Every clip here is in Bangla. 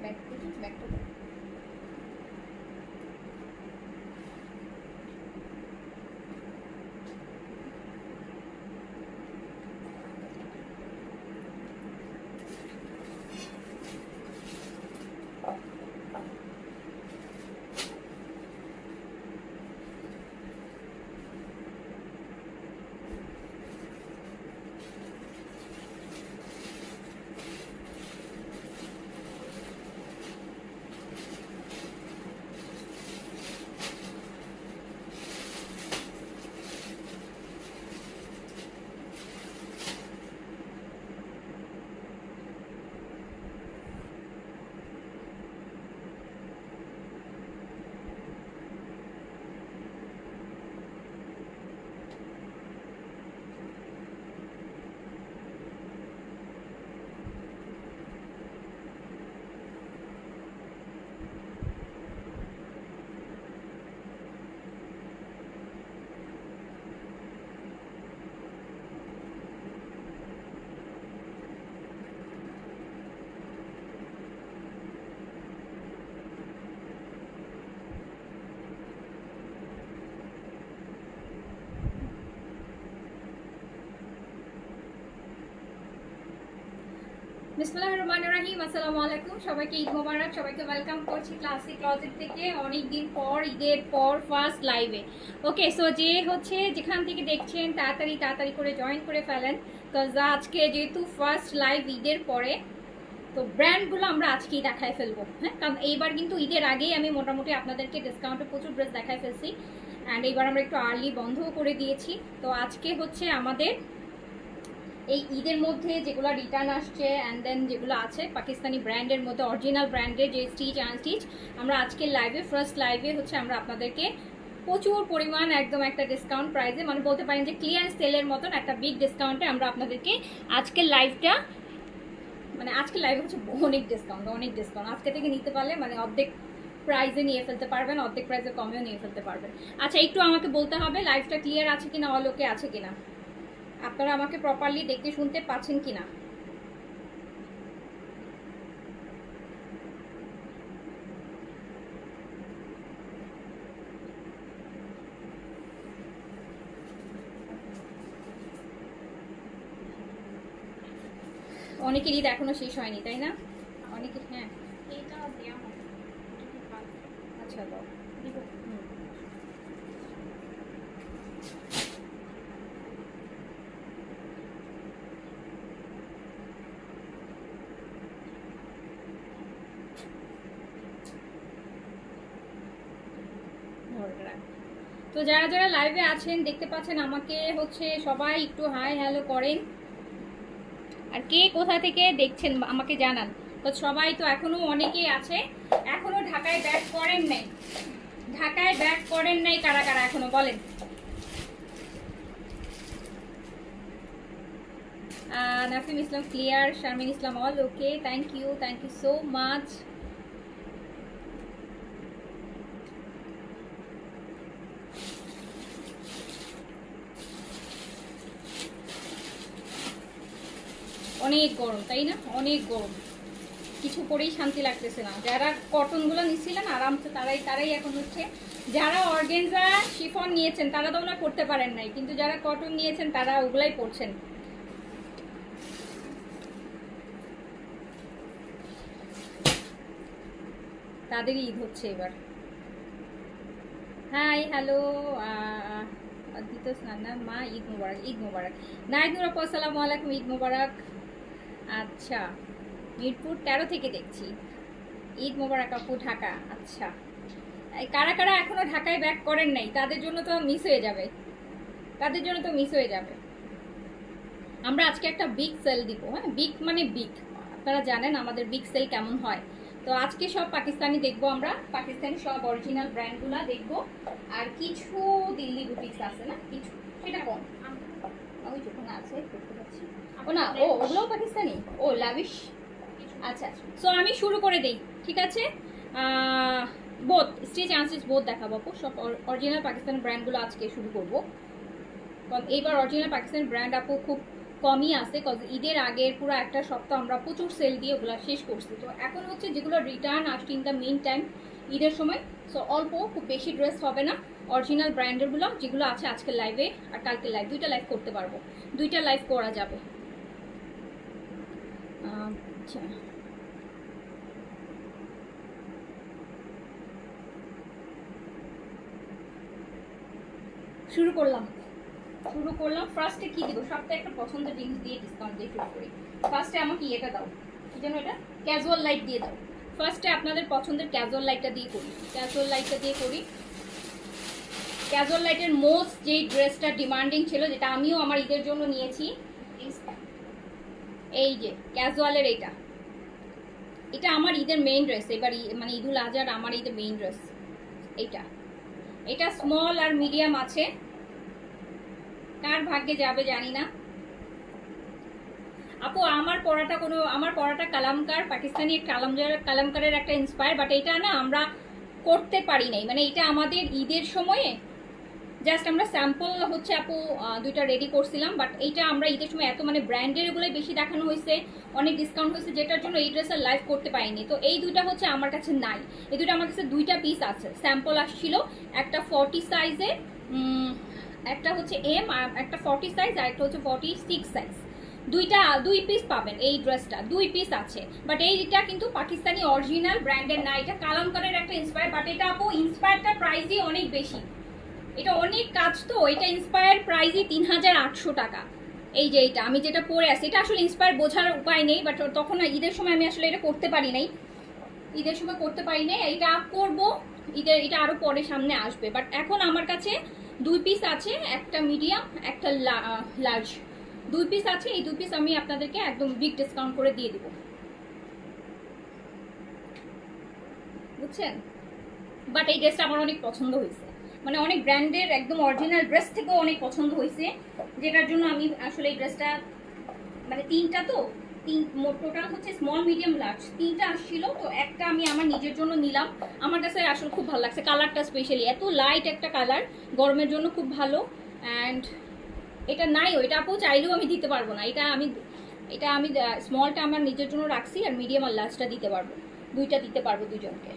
ব্যাক দেখি, ব্যাকটা বিসমিল্লাহির রহমানির রহিম। আসসালামু আলাইকুম, সবাইকে ঈদ মোবারক, সবাইকে ওয়েলকাম করছি ক্লাসিক ক্লজেট থেকে। অনেক দিন পর, ঈদের পর ফার্স্ট লাইভে। ওকে, সো যে হচ্ছে যেখান থেকে দেখছেন তাড়াতাড়ি করে জয়েন করে ফেলেন, বিকজ আজকে যেহেতু ফার্স্ট লাইভ ঈদের পরে, তো ব্র্যান্ডগুলো আমরা আজকেই দেখায় ফেলবো। হ্যাঁ, কারণ এইবার কিন্তু ঈদের আগেই আমি মোটামুটি আপনাদেরকে ডিসকাউন্টে প্রচুর ড্রেস দেখায় ফেলছি, অ্যান্ড এইবার আমরা একটু আর্লি বন্ধও করে দিয়েছি। তো আজকে হচ্ছে আমাদের এই ঈদের মধ্যে যেগুলো রিটার্ন আসছে অ্যান্ড দেন যেগুলো আছে পাকিস্তানি ব্র্যান্ডের মধ্যে, অরিজিনাল ব্র্যান্ডের যে স্টিচ আনস্টিচ, আমরা আজকের লাইভে ফার্স্ট লাইভে হচ্ছে আমরা আপনাদেরকে প্রচুর পরিমাণ একদম একটা ডিসকাউন্ট প্রাইসে, মানে বলতে পারেন যে ক্লিয়ারেন্স সেলের মতন একটা বিগ ডিসকাউন্টে আমরা আপনাদেরকে আজকের লাইভটা, মানে আজকের লাইভে হচ্ছে অনেক ডিসকাউন্ট আজকে থেকে নিতে পারলে মানে অর্ধেক প্রাইসে নিয়ে ফেলতে পারবেন, অর্ধেক প্রাইসে কমেও নিয়ে ফেলতে পারবেন। আচ্ছা, একটু আমাকে বলতে হবে লাইভটা ক্লিয়ার আছে কিনা, অলোকে আছে কিনা, আপনারা আমাকে প্রপারলি দেখতে শুনতে পাচ্ছেন কিনা। অনেকের ঈদ এখনো শেষ হয়নি, তাই না? অনেকে, হ্যাঁ আচ্ছা দাও। তো যারা যারা লাইভে আছেন দেখতে পাচ্ছেন আমাকে হচ্ছে সবাই একটু হাই হ্যালো করেন, আর কে কোথা থেকে দেখছেন আমাকে জানান। তো সবাই তো এখনো অনেকেই আছে এখনো ঢাকায় ব্যাক করেন নাই, ঢাকায় ব্যাক করেন নাই কারা কারা এখনো বলেন। Nafim Islam clear, Sharmin Islam all okay, thank you so much. অনেক গরম, তাই না? অনেক গরম, কিছু পরেই শান্তি লাগতেছে না। যারা কটনগুলো নিচ্ছিলেন আরামসে তারাই এখন হচ্ছে, যারা অর্গানজা শিফন নিয়েছেন তারা তো ওনা করতে পারেন নাই, কিন্তু যারা কটন নিয়েছেন তারা ওগুলাই পরছেন। তাদেরই ঈদ হচ্ছে এবার। হাই হ্যালো অদ্বিত স্নানা মা, ঈদ মুবারক, ঈদ মুবারক। নাইদ নুর আপু আসসালামু আলাইকুম, ঈদ মুবারক। আচ্ছা, মিরপুর 13 থেকে দেখছি, ঈদ মোবারক আপু, ঢাকা। আচ্ছা, কারা কারা এখনো ঢাকায় ব্যাক করেন নাই তাদের জন্য তো মিস হয়ে যাবে, আমরা আজকে একটা বিগ সেল দিব। হ্যাঁ, বিগ মানে বিগ, আপনারা জানেন আমাদের বিগ সেল কেমন হয়। তো আজকে সব পাকিস্তানি দেখবো, আমরা পাকিস্তানি সব অরিজিনাল ব্র্যান্ডগুলা দেখবো, আর কিছু দিল্লি বুটিক্স আছে না কিছু, সেটা কোন ওই যেখানে আছে দেখতে পাচ্ছি, ও না, ও ওগুলোও পাকিস্তানি, ও লাভিশ। আচ্ছা, সো আমি শুরু করে দেই, ঠিক আছে? বোথ স্টিচ আনস্টিচ বোথ দেখাবো আপু, সব অরিজিনাল পাকিস্তানি ব্র্যান্ডগুলো আজকে শুরু করবো, কারণ এইবার অরিজিনাল পাকিস্তানি ব্র্যান্ড আপু খুব কমই আছে, কজ ঈদের আগের পুরো একটা সপ্তাহ আমরা প্রচুর সেল দিয়ে ওগুলো শেষ করছি। তো এখন হচ্ছে যেগুলো রিটার্ন আসছে ইন দ্য মেইন টাইম ঈদের সময়, সো অল্প, খুব বেশি ড্রেস হবে না, অরিজিনাল ব্র্যান্ডেরগুলো যেগুলো আছে আজকের লাইভে আর কালকের লাইভ, দুইটা লাইভ করতে পারবো, দুইটা লাইভ করা যাবে। আচ্ছা, শুরু করলাম। ফার্স্টে কি দিব, সবটা একটা পছন্দের জিনিস দিয়ে ডিসকাউন্ট দিয়ে শুরু করি। ফার্স্টে আমাকে এটা দাও, কি যেন এটা, ক্যাজুয়াল লাইট দিয়ে দাও। ফার্স্টে আপনাদের পছন্দের ক্যাজুয়াল লাইটটা দিয়ে করি, ক্যাজুয়াল লাইটের মোস্ট যেই ড্রেসটা ডিমান্ডিং ছিল, যেটা আমিও আমার ঈদের জন্য নিয়েছি, এই যে ক্যাজুয়ালের এটা আমার ঈদের মেইন ড্রেস, এবার মানে ঈদুল আজহার আমার ঈদের মেইন ড্রেস। এটা স্মল আর মিডিয়াম আছে, কার ভাগ্যে যাবে জানি না। আপু আমার পড়াটা কালামকার, পাকিস্তানি কালামকারের একটা ইন্সপায়ার, বাট এটা না আমরা করতে পারি নাই, মানে এটা আমাদের ঈদের সময়ে জাস্ট আমরা স্যাম্পল হচ্ছে আপু দুইটা রেডি করছিলাম, বাট এইটা আমরা ঈদের সময় এত মানে ব্র্যান্ডের এগুলোই বেশি দেখানো হয়েছে, অনেক ডিসকাউন্ট হয়েছে, যেটার জন্য এই ড্রেসের লাইভ করতে পারিনি। তো এই দুইটা হচ্ছে আমার কাছে নাই, এই দুইটা আমার কাছে দুইটা পিস আছে, স্যাম্পল আসছিল, একটা 40 সাইজে, একটা হচ্ছে এম, আর একটা 40 সাইজ, আর একটা হচ্ছে 46 সাইজ, দুই পিস পাবেন। এই ড্রেসটা 2 পিস আছে, বাট এইটা কিন্তু পাকিস্তানি অরিজিনাল ব্র্যান্ডের না, এটা কালামকারের একটা ইন্সপায়ার, বাট এটা আপু ইন্সপায়ারটার প্রাইসই অনেক বেশি, এটা অনেক কাজ, তো এটা ইন্সপায়ার প্রাইসই 3800 টাকা। এই যে এটা আমি যেটা পরে আছি, এটা আসলে ইন্সপায়ার বোঝার উপায় নেই, বাট তখন ঈদের সময় আমি আসলে এটা করতে পারি নাই, এটা করবো ঈদের, এটা আরো পরে সামনে আসবে, বাট এখন আমার কাছে 2 পিস আছে, একটা মিডিয়াম একটা লার্জ, 2 পিস আছে। এই 2 পিস আমি আপনাদেরকে একদম বিগ ডিসকাউন্ট করে দিয়ে দিব, বুঝছেন। বাট এই ড্রেসটা আমার অনেক পছন্দ হয়েছে, মানে অনেক ব্র্যান্ডের একদম অরিজিনাল ড্রেস থেকেও অনেক পছন্দ হয়েছে, যেটার জন্য আমি আসলে এই ড্রেসটা মানে তিনটা, তো টোটাল হচ্ছে স্মল মিডিয়াম লার্জ তিনটা আসছিল, তো একটা আমি আমার নিজের জন্য নিলাম, আমার কাছে আসলে খুব ভালো লাগছে কালারটা, স্পেশালি এত লাইট একটা কালার, গরমের জন্য খুব ভালো। অ্যান্ড এটা নাই, ওইটা আপু চাইলেও আমি দিতে পারবো না, এটা আমি স্মলটা আমার নিজের জন্য রাখছি, আর মিডিয়াম আর লার্জটা দিতে পারবো, দুইটা দিতে পারবো দুজনকে।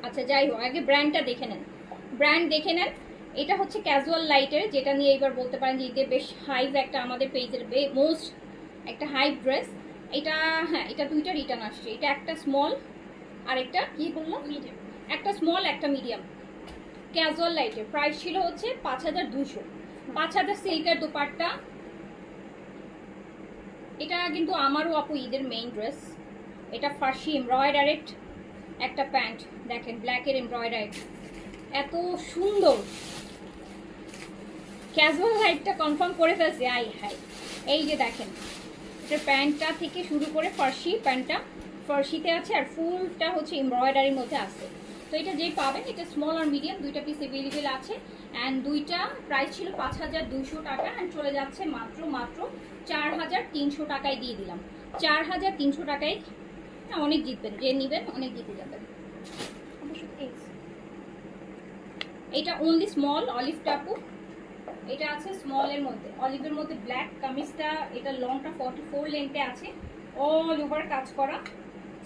আচ্ছা যাই হোক, আগে ব্র্যান্ড দেখে নেন। এটা হচ্ছে ক্যাজুয়াল লাইটের, যেটা নিয়ে এবার বলতে পারেন যে ঈদের বেশ হাইভ একটা, আমাদের পেজের মোস্ট একটা হাইভ ড্রেস। এটা হ্যাঁ, এটা দুইটা রিটার্ন আসছে, এটা একটা স্মল আর একটা কি বললাম মিডিয়াম, একটা স্মল একটা মিডিয়াম। ক্যাজুয়াল লাইটের প্রাইস ছিল হচ্ছে 5200, 5000 সিল্কের দোপাট্টা। এটা কিন্তু আমারও আপু ঈদের মেইন ড্রেস, এটা ফার্সি এমব্রয়ডারেড একটা প্যান্ট, দেখেন ব্ল্যাকের এমব্রয়ডারি, এত সুন্দর। ক্যাজুয়াল লাইটটা কনফার্ম করে ফেলছে, হাই এই যে দেখেন, এটা প্যান্টটা থেকে শুরু করে ফার্সি, প্যান্টটা ফার্সিতে আছে, আর ফুলটা হচ্ছে এমব্রয়ডারির মধ্যে আছে। তো এটা যেই পাবেন, এটা স্মল আর মিডিয়াম দুইটা পিস অ্যাভেলেবেল আছে, অ্যান্ড দুইটা প্রাইস ছিল 5200 টাকা, অ্যান্ড চলে যাচ্ছে মাত্র 4300 টাকায় দিয়ে দিলাম। 4300 টাকায় অনেক জিতবেন, যে নেবেন অনেক জিতে যাবেন। এটা অনলি স্মল অলিভ টাপু, এটা আছে স্মলের মধ্যে, অলিভের মধ্যে ব্ল্যাক কামিজটা, এটা লংটা 44 লেন্থে আছে, অল ওভার কাজ করা,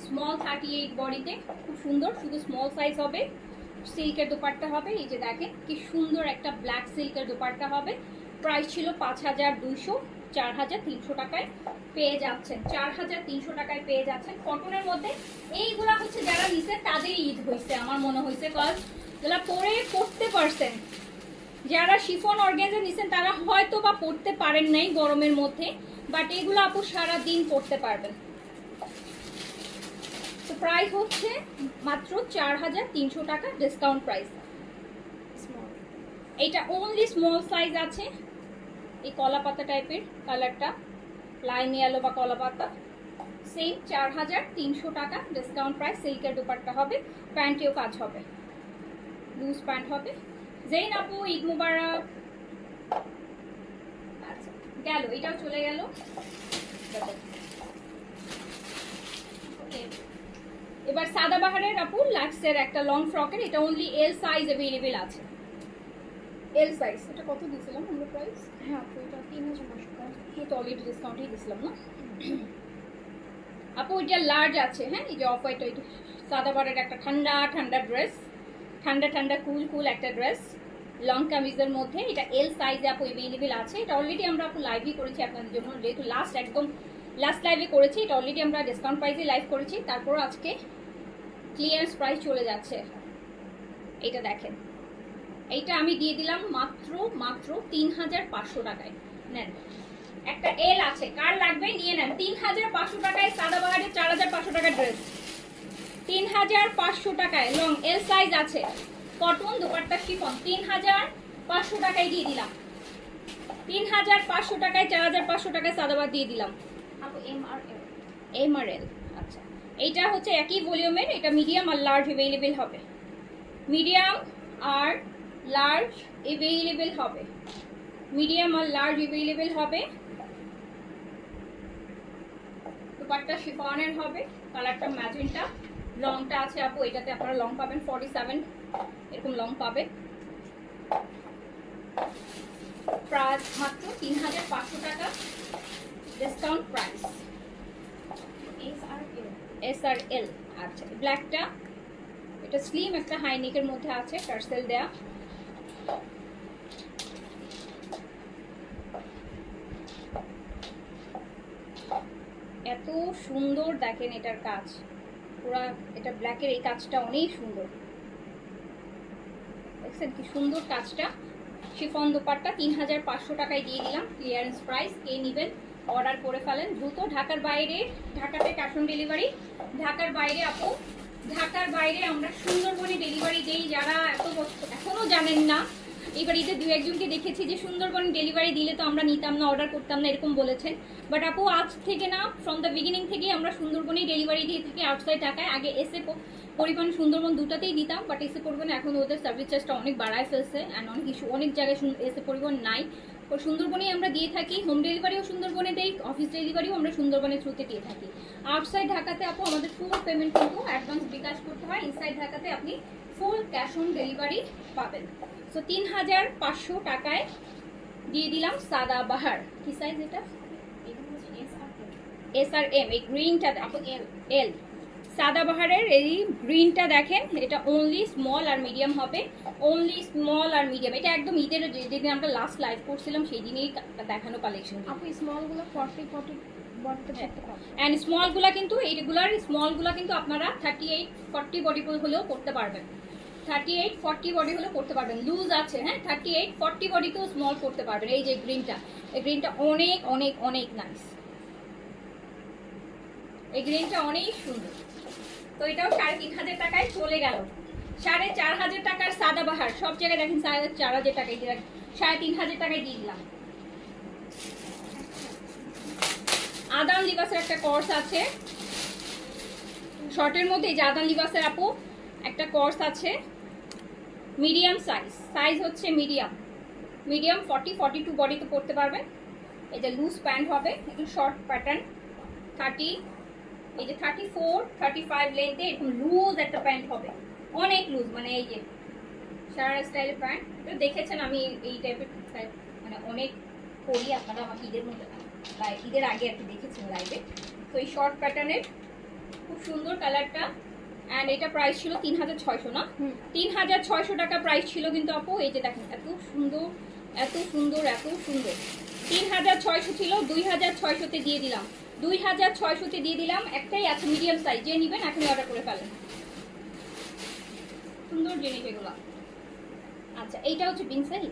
স্মল 38 বডিতে, খুব সুন্দর, শুধু স্মল সাইজ হবে, সিল্কের দোপাট্টা হবে, এই যে দেখেন কি সুন্দর একটা ব্ল্যাক সিল্কের দোপাট্টা হবে। প্রাইস ছিল 5200, 4300 টাকায় পেয়ে যাচ্ছেন, 4300 টাকায় পেয়ে যাচ্ছেন কটনের মধ্যে। এইগুলা হচ্ছে যারা নিছেন তাদের ঈদ হয়েছে আমার মনে হয়েছে, কজ যারা পড়তে পারছেন, যারা শিফন অর্গানজা নিছেন তারা হয়তো বা পড়তে পারেন নাই গরমের মধ্যে, বাট এগুলো আপু সারাদিন পড়তে পারবেন। তো প্রাইস হচ্ছে মাত্র 4300 টাকা ডিসকাউন্ট প্রাইস। এটা অনলি স্মল সাইজ আছে, এই কলা পাতা টাইপের কালারটা, লাইম ইয়েলো বা কলা পাতা, সেম 4300 টাকা ডিসকাউন্ট প্রাইস। সিল্কের দোপাট্টা হবে, প্যান্টেও কাজ হবে, লুজ প্যান্ট হবে। জেন আপু ঈদ মুবারক। আচ্ছা গেল, এটাও চলে গেল। এবার সাদাবাহারের আপু লাক্সের একটা লং ফ্রকের, এটা অনলি এল সাইজ অ্যাভেলেবেল আছে, এল সাইজ। এটা কত দিয়েছিলাম আমরা প্রাইস? হ্যাঁ আপু এটা 3500 টাকা। এটা অলরেডি ডিসকাউন্টেই দিয়েছিলাম না আপু? এটা লার্জ আছে। হ্যাঁ এই যে অফ হোয়াইট ওইটা সাদাবারের একটা ঠান্ডা ঠান্ডা ড্রেস, ঠান্ডা ঠান্ডা কুল কুল একটা ড্রেস লং কামিজের মধ্যে। এটা এল সাইজে আপু অ্যাভেলেবেল আছে। এটা অলরেডি আমরা আপু লাইভই করেছি আপনাদের জন্য, যেহেতু লাস্ট লাইভে করেছি। এটা অলরেডি আমরা ডিসকাউন্ট প্রাইসে লাইভ করেছি, তারপর আজকে ক্লিয়ারেন্স প্রাইস চলে যাচ্ছে। এটা দেখেন, এইটা আমি দিয়ে দিলাম মাত্র 3500 টাকায়। নেন, একটা এল আছে, কার লাগবে নিয়ে নেন। 3500 টাকায় সাদাবাহারের 4500 টাকার ড্রেস, 3500 টাকায় লং এল সাইজ আছে, কটন দোপাট্টা শিফন, 3500 টাকায় দিয়ে দিলাম। 3500 টাকায় 4500 টাকায় সাদাবাহার দিয়ে দিলাম আপু। এম আর এল। আচ্ছা, এইটা হচ্ছে একই ভলিউমের, এটা মিডিয়াম আর লার্জ অ্যাভেলেবেল হবে। মিডিয়াম আর লার্জ অ্যাভেলেবেল হবে, মিডিয়াম আর লার্জ অ্যাভেলেবেল হবে। দুপাট্টা শিফনের হবে, কালারটা ম্যাজেন্টা, লংটা আছে আপু এটাতে আপনারা লং পাবেন 47 এরকম লং পাবে। প্রাইস মাত্র 3500 টাকা ডিসকাউন্ট প্রাইস। এস আর এল। আচ্ছা, ব্ল্যাকটা এটা স্লিম একটা হাই নেকের মধ্যে আছে, টার্সেল দেয়া। এত সুন্দর দেখেন এটার কাজ, পুরা এটা ব্ল্যাকের এই কাজটা অনেক সুন্দর, দেখছেন কি সুন্দর কাজটা। শিফন দোপাট্টা 3500 টাকায় দিয়ে দিলাম ক্লিয়ারেন্স প্রাইস। কে নেবেন অর্ডার করে ফেলেন দ্রুত। ঢাকার বাইরে, ঢাকাতে ক্যাশ অন ডেলিভারি। ঢাকার বাইরে আপু, ঢাকার বাইরে আমরা সুন্দরবনে ডেলিভারি দেই। যারা এখনো জানেন না, এবার ঈদে দু একজনকে দেখেছি যে সুন্দরবনে ডেলিভারি দিলে তো আমরা নিতাম না, অর্ডার করতাম না, এরকম বলেছেন। বাট আপু আজ থেকে না, ফ্রম দ্য বিগিনিং থেকেই আমরা সুন্দরবনেই ডেলিভারি দিয়ে থাকি আউটসাইড ঢাকায়। আগে এসে পরিবহন সুন্দরবন দুটাতেই দিতাম, বাট এসে পরিবহনে এখন ওদের সার্ভিস চার্জটা অনেক বাড়ায় ফেলছে অ্যান্ড অনেক ইস্যু, অনেক জায়গায় এসে পরিবহন নাই। তো সুন্দরবনেই আমরা দিয়ে থাকি, হোম ডেলিভারিও সুন্দরবনে দেই, অফিস ডেলিভারিও আমরা সুন্দরবনের থ্রুতে দিয়ে থাকি। আউটসাইড ঢাকাতে আপু আমাদের ফুল পেমেন্ট কিন্তু অ্যাডভান্স বিকাশ করতে হয়। ইনসাইড ঢাকাতে আপনি ফুল ক্যাশ অন ডেলিভারি পাবেন। সো 3500 টাকায় দিয়ে দিলাম সাদাবাহার। কি সাইজ এটা? এস আর এম। এই গ্রিনটা আপু এল। সাদাবাহারের এই গ্রিনটা দেখেন, এটা অনলি স্মল আর মিডিয়াম হবে, অনলি স্মল আর মিডিয়াম। এটা একদম ঈদের যেদিন আমরা লাস্ট লাইভ করছিলাম সেই দিনেই দেখানো কালেকশন। আপু স্মলগুলো 40 বডিতে পড়তে পারবে, এন্ড স্মলগুলো কিন্তু এইগুলার স্মলগুলো কিন্তু আপনারা 38-40 বডি হলেও করতে পারবেন। 38-40 বডি হলেও করতে পারবেন, লুজ আছে। হ্যাঁ, 38-40 বডিতেও স্মল করতে পারবেন। এই যে গ্রিনটা, এই গ্রিনটা অনেক অনেক অনেক নাইস, এই গ্রিনটা অনেক সুন্দর। তো এটাও 3500 টাকায় চলে গেল। 4500 টাকার সাদাবাহার সব জায়গায় দেখেন 4500 টাকায় দিয়ে, 3500 টাকায় দিয়ে দিলাম। আদান লিবাসের একটা কোর্স আছে শর্টের মধ্যে, এই যে আদান লিবাসের আপু একটা কোর্স আছে, মিডিয়াম সাইজ হচ্ছে মিডিয়াম 40-42 বডিতে পড়তে পারবেন। এই যে লুজ প্যান্ট হবে, একটু শর্ট প্যাটার্ন 30, এই যে 34-35 লেন্থে এরকম লুজ একটা প্যান্ট হবে, অনেক লুজ, মানে এই যে সারা স্টাইলের প্যান্ট। এটা দেখেছেন আমি এই টাইপের মানে অনেক পরি, আপনারা আমাকে ঈদের মধ্যে বা ঈদের আগে আর কি দেখেছেন লাইভে। তো এই শর্ট প্যাটার্নের খুব সুন্দর কালারটা, অ্যান্ড এটা প্রাইস ছিল 3600 না, 3600 টাকা প্রাইস ছিল কিন্তু আপু। এই যে দেখেন এত সুন্দর এত সুন্দর এত সুন্দর, 3600 ছিল, 2600-তে দিয়ে দিলাম, 2600-তে দিয়ে দিলাম। একটাই আছে মিডিয়াম সাইজ, যে নেবেন এখনই অর্ডার করে ফেলেন, সুন্দর জিনিস এগুলো। আচ্ছা, এইটা হচ্ছে বিন সাইজ,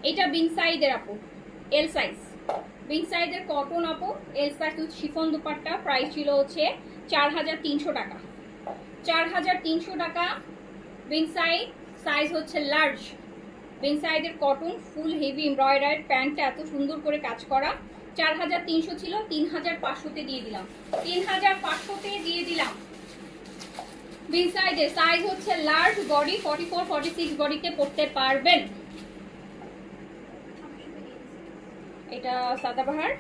এইটা বিন সাইজের আপু এল সাইজ, বিন সাইজের কটন আপু L size chiffon dupatta, price ছিল হচ্ছে 4300 টাকা, 4300 টাকা। বিন সাইজ হচ্ছে লার্জ, বিন সাইজের কটন ফুল হেভি এমব্রয়ডারি, প্যান্টটা এত সুন্দর করে কাজ করা। 4300 ছিল, 3500-তে দিয়ে দিলাম, 3500-তে দিয়ে দিলাম। বিন সাইজের সাইজ হচ্ছে লার্জ, বডি 44-46 বডিতে পড়তে পারবেন। এটা সাদাবাহার।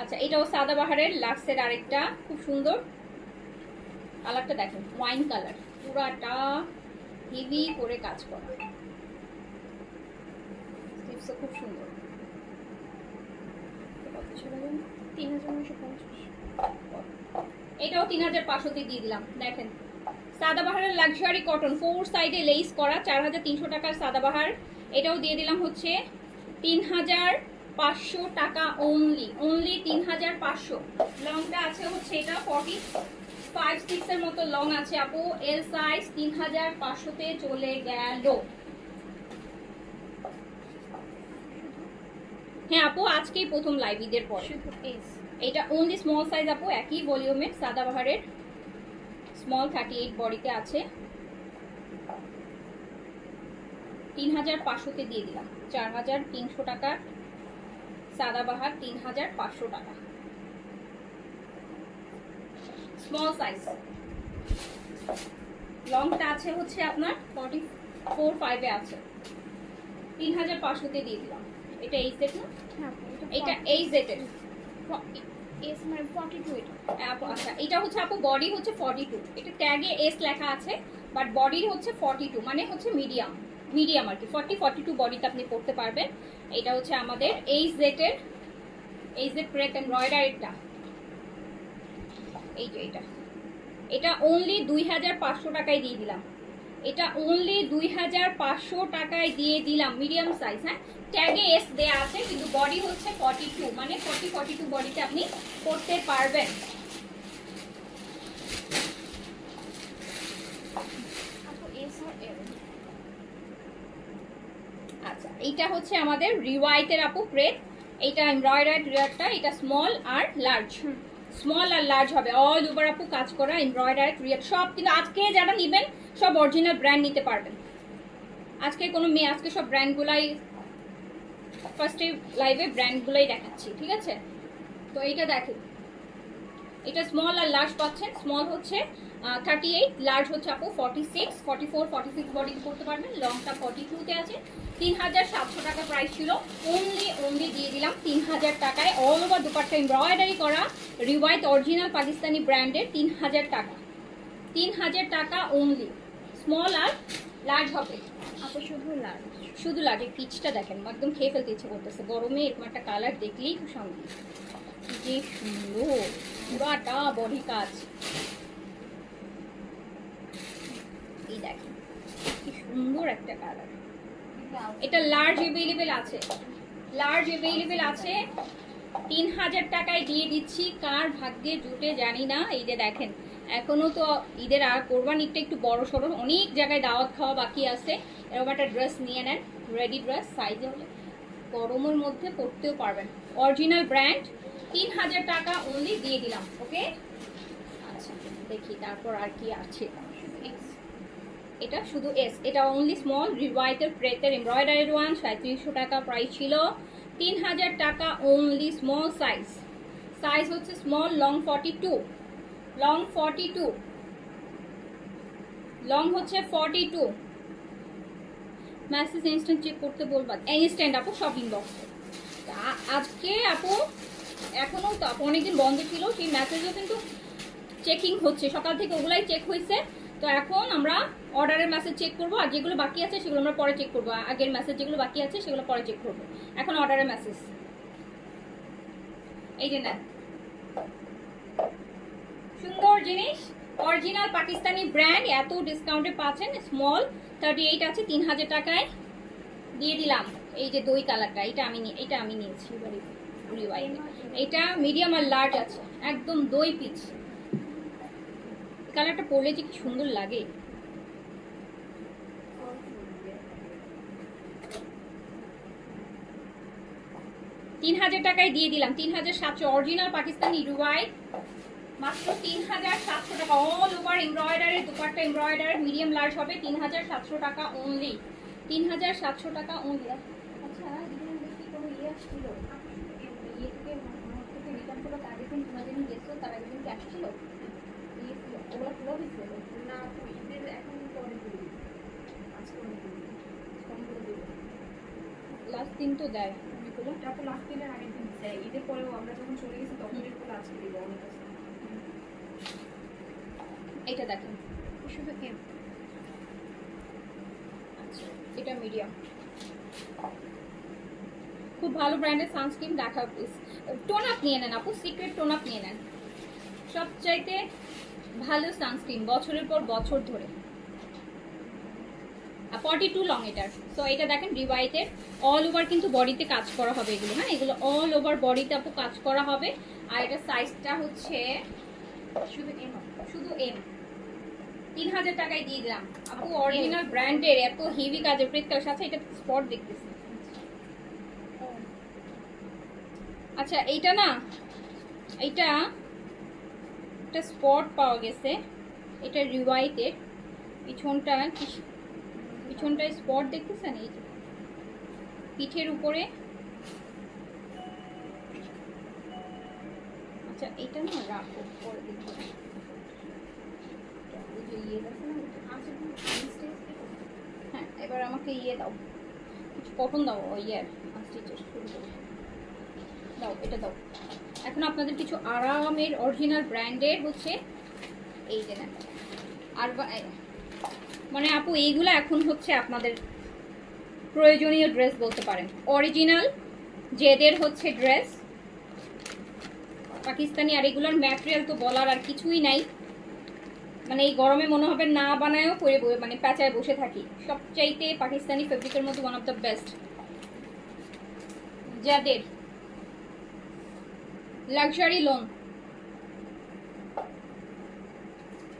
আচ্ছা, এটাও সাদাবাহারের লাক্সের আরেকটা খুব সুন্দর কালারটা দেখেন, ওয়াইন কালার, পুরাটা হেভি করে কাজ করা, সো খুব সুন্দর। ৩,950। এটাও 3,500 দিয়ে দিলাম। দেখেন সাদাবাহারের লাক্সারি কটন 4 সাইডে লেস করা 4,300 টাকার সাদাবাহার, এটাও দিয়ে দিলাম হচ্ছে 3,500 টাকা অনলি 3,500। লংটা আছে হচ্ছে এটা 45-6 এর মতো লং আছে আপু, এল সাইজ 3,500 তে চলে গেল। হ্যাঁ আপু আজকেই প্রথম লাইভ ঈদের পরে। এটা অনলি স্মল সাইজ আপু, একই ভলিউমের সাদাবাহারের স্মল 38 বডিতে আছে, 3,500 তে দিয়ে দিলাম। 4,300 টাকার সাদাবাহার 3,500 টাকা স্মল সাইজ। লংটা আছে হচ্ছে আপনার 44-5 এ আছে, 3,500 তে দিয়ে দিলাম। এটা এই সেট না? এটা এই সেটের এস মানে 42 এটা। আচ্ছা এটা হচ্ছে আপু বডি হচ্ছে 42, এটা ট্যাগে এস লেখা আছে বাট বডি হচ্ছে 42, মানে হচ্ছে মিডিয়াম আর কি। 40-42 বডিতে আপনি পড়তে পারবেন। এটা হচ্ছে আমাদের এই জেটের প্রেট এমব্রয়ডারিটা। এই যে এটা অনলি 2,500 টাকায় দিয়ে দিলাম। এটা অনলি 2,500 টাকায় দিয়ে দিলাম। মিডিয়াম সাইজ, হ্যাঁ ট্যাগে এস দেয়া আছে কিন্তু বডি হচ্ছে 42, মানে 40-42 বডিতে আপনি পড়তে পারবেন। আচ্ছা এইটা হচ্ছে আমাদের রিওয়াইটের আপু প্রেট, এটা এমব্রয়ডারি রিয়ারটা, এটা স্মল আর লার্জ, স্মল আর লার্জ হবে অল ওভার আপু কাজ করা এমব্রয়ডারি রিয়ার সব। কিন্তু আজকে যারা নেবেন সব অরিজিনাল ব্র্যান্ড নিতে পারবেন। আজকে কোনো মেয়ে, আজকে সব ব্র্যান্ডগুলাই ফার্স্টে লাইভে ব্র্যান্ডগুলাই দেখাচ্ছি, ঠিক আছে? তো এইটা দেখেন, এটা স্মল আর লার্জ পাচ্ছেন। স্মল হচ্ছে 38, লার্জ হচ্ছে আপু 46, 44, 46 বডি করতে পারবেন। লংটা 42 তে আছে। 3,700 টাকা প্রাইস ছিল, অনলি দিয়ে দিলাম 3,000 টাকায়। অল ওভার দুপাট্টা এমব্রয়ডারি করা রিওয়াইট অরিজিনাল পাকিস্তানি ব্র্যান্ডের 3,000 টাকা, 3,000 টাকা অনলি। স্মল আর লার্জ হবে আপু, শুধু লার্জ। এই পিচটা দেখেন, একদম খেয়ে ফেলতে ইচ্ছে করতেছে গরমে। এরকম একটা কালার দেখলেই খুব শান্তি। যে সুন্দর পুরাটা বডি কাজ, এই দেখেন কি সুন্দর একটা কালার। এটা লার্জ অ্যাভেলেবেল আছে, 3,000 টাকায় দিয়ে দিচ্ছি। কার ভাগ্যে জুটে জানি না। এই যে দেখেন, এখনো তো ঈদের আর কোরবানিটা একটু বড় সড়ো, অনেক জায়গায় দাওয়াত খাওয়া বাকি আছে। এরকম একটা ড্রেস নিয়ে নেন, রেডি ড্রেস, সাইজে হলে গরমের মধ্যে পরতেও পারবেন। অরিজিনাল ব্র্যান্ড, 3,000 টাকা অনলি দিয়ে দিলাম। ওকে আচ্ছা দেখি তারপর আর কি আছে। এটা শুধু এস, এটা অনলি স্মল রিওয়াইটের প্রেতের এমব্রয়ডারি ওয়ান, 3,500 টাকা প্রাইস ছিল। 3,000 টাকা অনলি স্মল সাইজ হচ্ছে স্মল, লং 42, লং হচ্ছে 42। মেসেজ ইনস্ট্যান্ট চেক করতে বলবা, ইনস্ট্যান্ট আপু সব ইনবক্স। আজকে আপু এখনো তো আপু অনেকদিন বন্ধ ছিল, সেই মেসেজও কিন্তু চেকিং হচ্ছে, সকাল থেকে ওগুলাই চেক হয়েছে। তো এখন আমরা অর্ডারের মেসেজ চেক করবো, আর যেগুলো বাকি আছে সেগুলো আমরা পরে চেক করবো। আগের মেসেজ যেগুলো বাকি আছে সেগুলো পরে চেক করবো, এখন অর্ডারের মেসেজ। এই যে নেন, সুন্দর জিনিস, অরিজিনাল পাকিস্তানি ব্র্যান্ড, এত ডিসকাউন্টে পাচ্ছেন। স্মল 38 আছে, 3,000 টাকায় দিয়ে দিলাম। এই যে দই কালারটা, এটা আমি নিয়েছি এটা মিডিয়াম আর লার্জ আছে, একদম দই পিচ। কালারটা পরলে যে কি সুন্দর লাগে। $3,000 টাকায় দিয়ে দিলাম। 3,700 অরিজিনাল পাকিস্তানি রিওয়াইট, মাত্র 3,700 টাকা। All over embroidery, dupatta embroidery, medium large হবে। 3,700 টাকা অনলি, 3,700 টাকা অনলি। আচ্ছা কি কোনো আসছিল থেকে রিটার্ন করলো, তার দিন তোমরা যেদিন গেছো তার একদিন কি আসছিল? ওগুলো খুলে দিচ্ছে না ঈদের এখন পরে লাস্ট দিন তো দেয় অনেকগুলো, তারপর লাস্ট দিনের আগের দিন দেয়। ঈদের পরেও আমরা যখন চলে গেছি তখন এরগুলো আজকে দিব অনেক আছে। এটা দেখেন শুধু এম, আচ্ছা এটা মিডিয়াম, খুব ভালো ব্র্যান্ডের সানস্ক্রিন দেখা প্লিজ। টোন আপ নিয়ে নেন আপু, সিক্রেট টোন আপ নিয়ে নেন, সবচাইতে ভালো সানস্ক্রিন বছরের পর বছর ধরে। 42 লং এটার। সো এটা দেখেন রিভাইটের, অল ওভার কিন্তু বডিতে কাজ করা হবে এগুলো, হ্যাঁ এগুলো অল ওভার বডিতে আপু কাজ করা হবে। আর এটা সাইজটা হচ্ছে শুধু এম। 3000 টাকায় দিয়ে দিলাম আপু, অরিজিনাল ব্র্যান্ডের এত হেভি কাজের প্রিন্টের সাথে এটা স্পট দেখতেছি। আচ্ছা এইটা না, এইটা একটা স্পট পাওয়া গেছে, এটা রিভাইটের পিছনটায় স্পট দেখতেছেন, এই যে পিঠের উপরে। আচ্ছা এটা না রাখো, পরে দেখবো। হ্যাঁ এবার আমাকে ইয়ে দাও, কিছু কটন দাও, ইয়ে স্টিচের শুরু করো, দাও এটা দাও। এখন আপনাদের কিছু আরামের অরিজিনাল ব্র্যান্ডের হচ্ছে এই যে নেন। আর মানে আপু এইগুলো এখন হচ্ছে আপনাদের প্রয়োজনীয় ড্রেস বলতে পারেন। অরিজিনাল জেদের হচ্ছে ড্রেস পাকিস্তানি, আর এগুলোর ম্যাটেরিয়াল তো বলার আর কিছুই নাই। মানে এই গরমে মনে হবে না বানায়ও পরে মানে প্যাঁচায় বসে থাকি। সবচাইতে পাকিস্তানি ফেব্রিকের মধ্যে ওয়ান অফ দ্য বেস্ট। যাদের লাক্সারি লোন,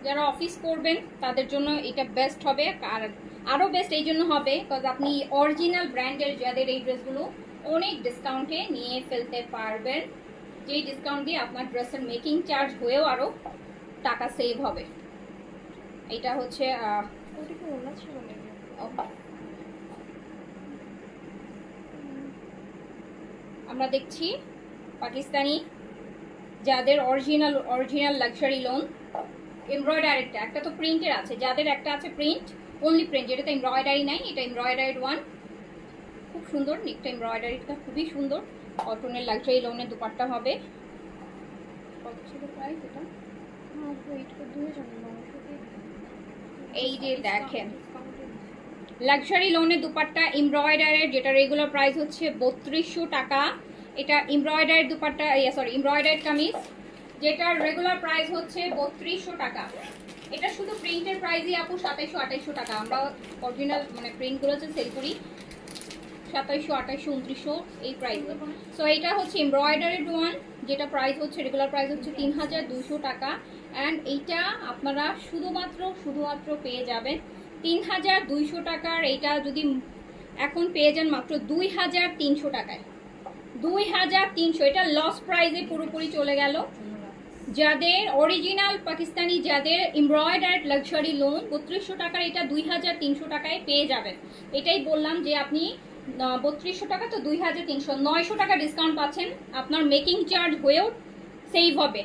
যারা অফিস করবেন তাদের জন্য এটা বেস্ট হবে। আর আরও বেস্ট এই জন্য হবে বিকজ আপনি অরিজিনাল ব্র্যান্ডের যাদের এই ড্রেসগুলো অনেক ডিসকাউন্টে নিয়ে ফেলতে পারবেন, যেই ডিসকাউন্ট দিয়ে আপনার ড্রেসের মেকিং চার্জ হয়েও আরও টাকা সেভ হবে। এটা হচ্ছে আমরা দেখছি পাকিস্তানি যাদের অরিজিনাল লাক্সারি লোন এমব্রয়ডারিটা, একটা তো প্রিন্টের আছে, যাদের একটা আছে প্রিন্ট অনলি প্রিন্ট, যেটাতে এমব্রয়ডারি নাই, এটা এমব্রয়ডারিড ওয়ান। খুব সুন্দর নিকটা, এমব্রয়ডারিটা খুবই সুন্দর। কটনের লাক্সারি লোনের দুপাট্টা হবে। কত ছিল প্রাইস এটা? এই যে দেখেন লাক্সারি লোনের দুপাট্টা এমব্রয়ডারির, যেটা রেগুলার প্রাইস হচ্ছে 3200 টাকা। এটা এমব্রয়ডারির দুপাট্টা, সরি এমব্রয়ডারিড কামিজ, যেটার রেগুলার প্রাইস হচ্ছে 3200 টাকা। এটা শুধু প্রিন্টের প্রাইসই আপু 2700-2800 টাকা। আমরা অরিজিনাল মানে প্রিন্টগুলো হচ্ছে সেল করি 2700, 2800, 2900 এই প্রাইস। সো এটা হচ্ছে এমব্রয়ডারিড ওয়ান, যেটা প্রাইস হচ্ছে রেগুলার প্রাইস হচ্ছে 3200 টাকা। অ্যান্ড এইটা আপনারা শুধুমাত্র পেয়ে যাবেন 3200 টাকার। এইটা যদি এখন পেয়ে যান মাত্র 2300 টাকায়, 2300। এটা লস প্রাইসে পুরোপুরি চলে গেল। যাদের অরিজিনাল পাকিস্তানি, যাদের এমব্রয়ডার্ড লাক্সারি লোন 3200 টাকার, এটা 2300 টাকায় পেয়ে যাবেন। এটাই বললাম যে আপনি 3200 টাকা তো 2300, 900 টাকা ডিসকাউন্ট পাচ্ছেন, আপনার মেকিং চার্জ হয়েও সেভ হবে।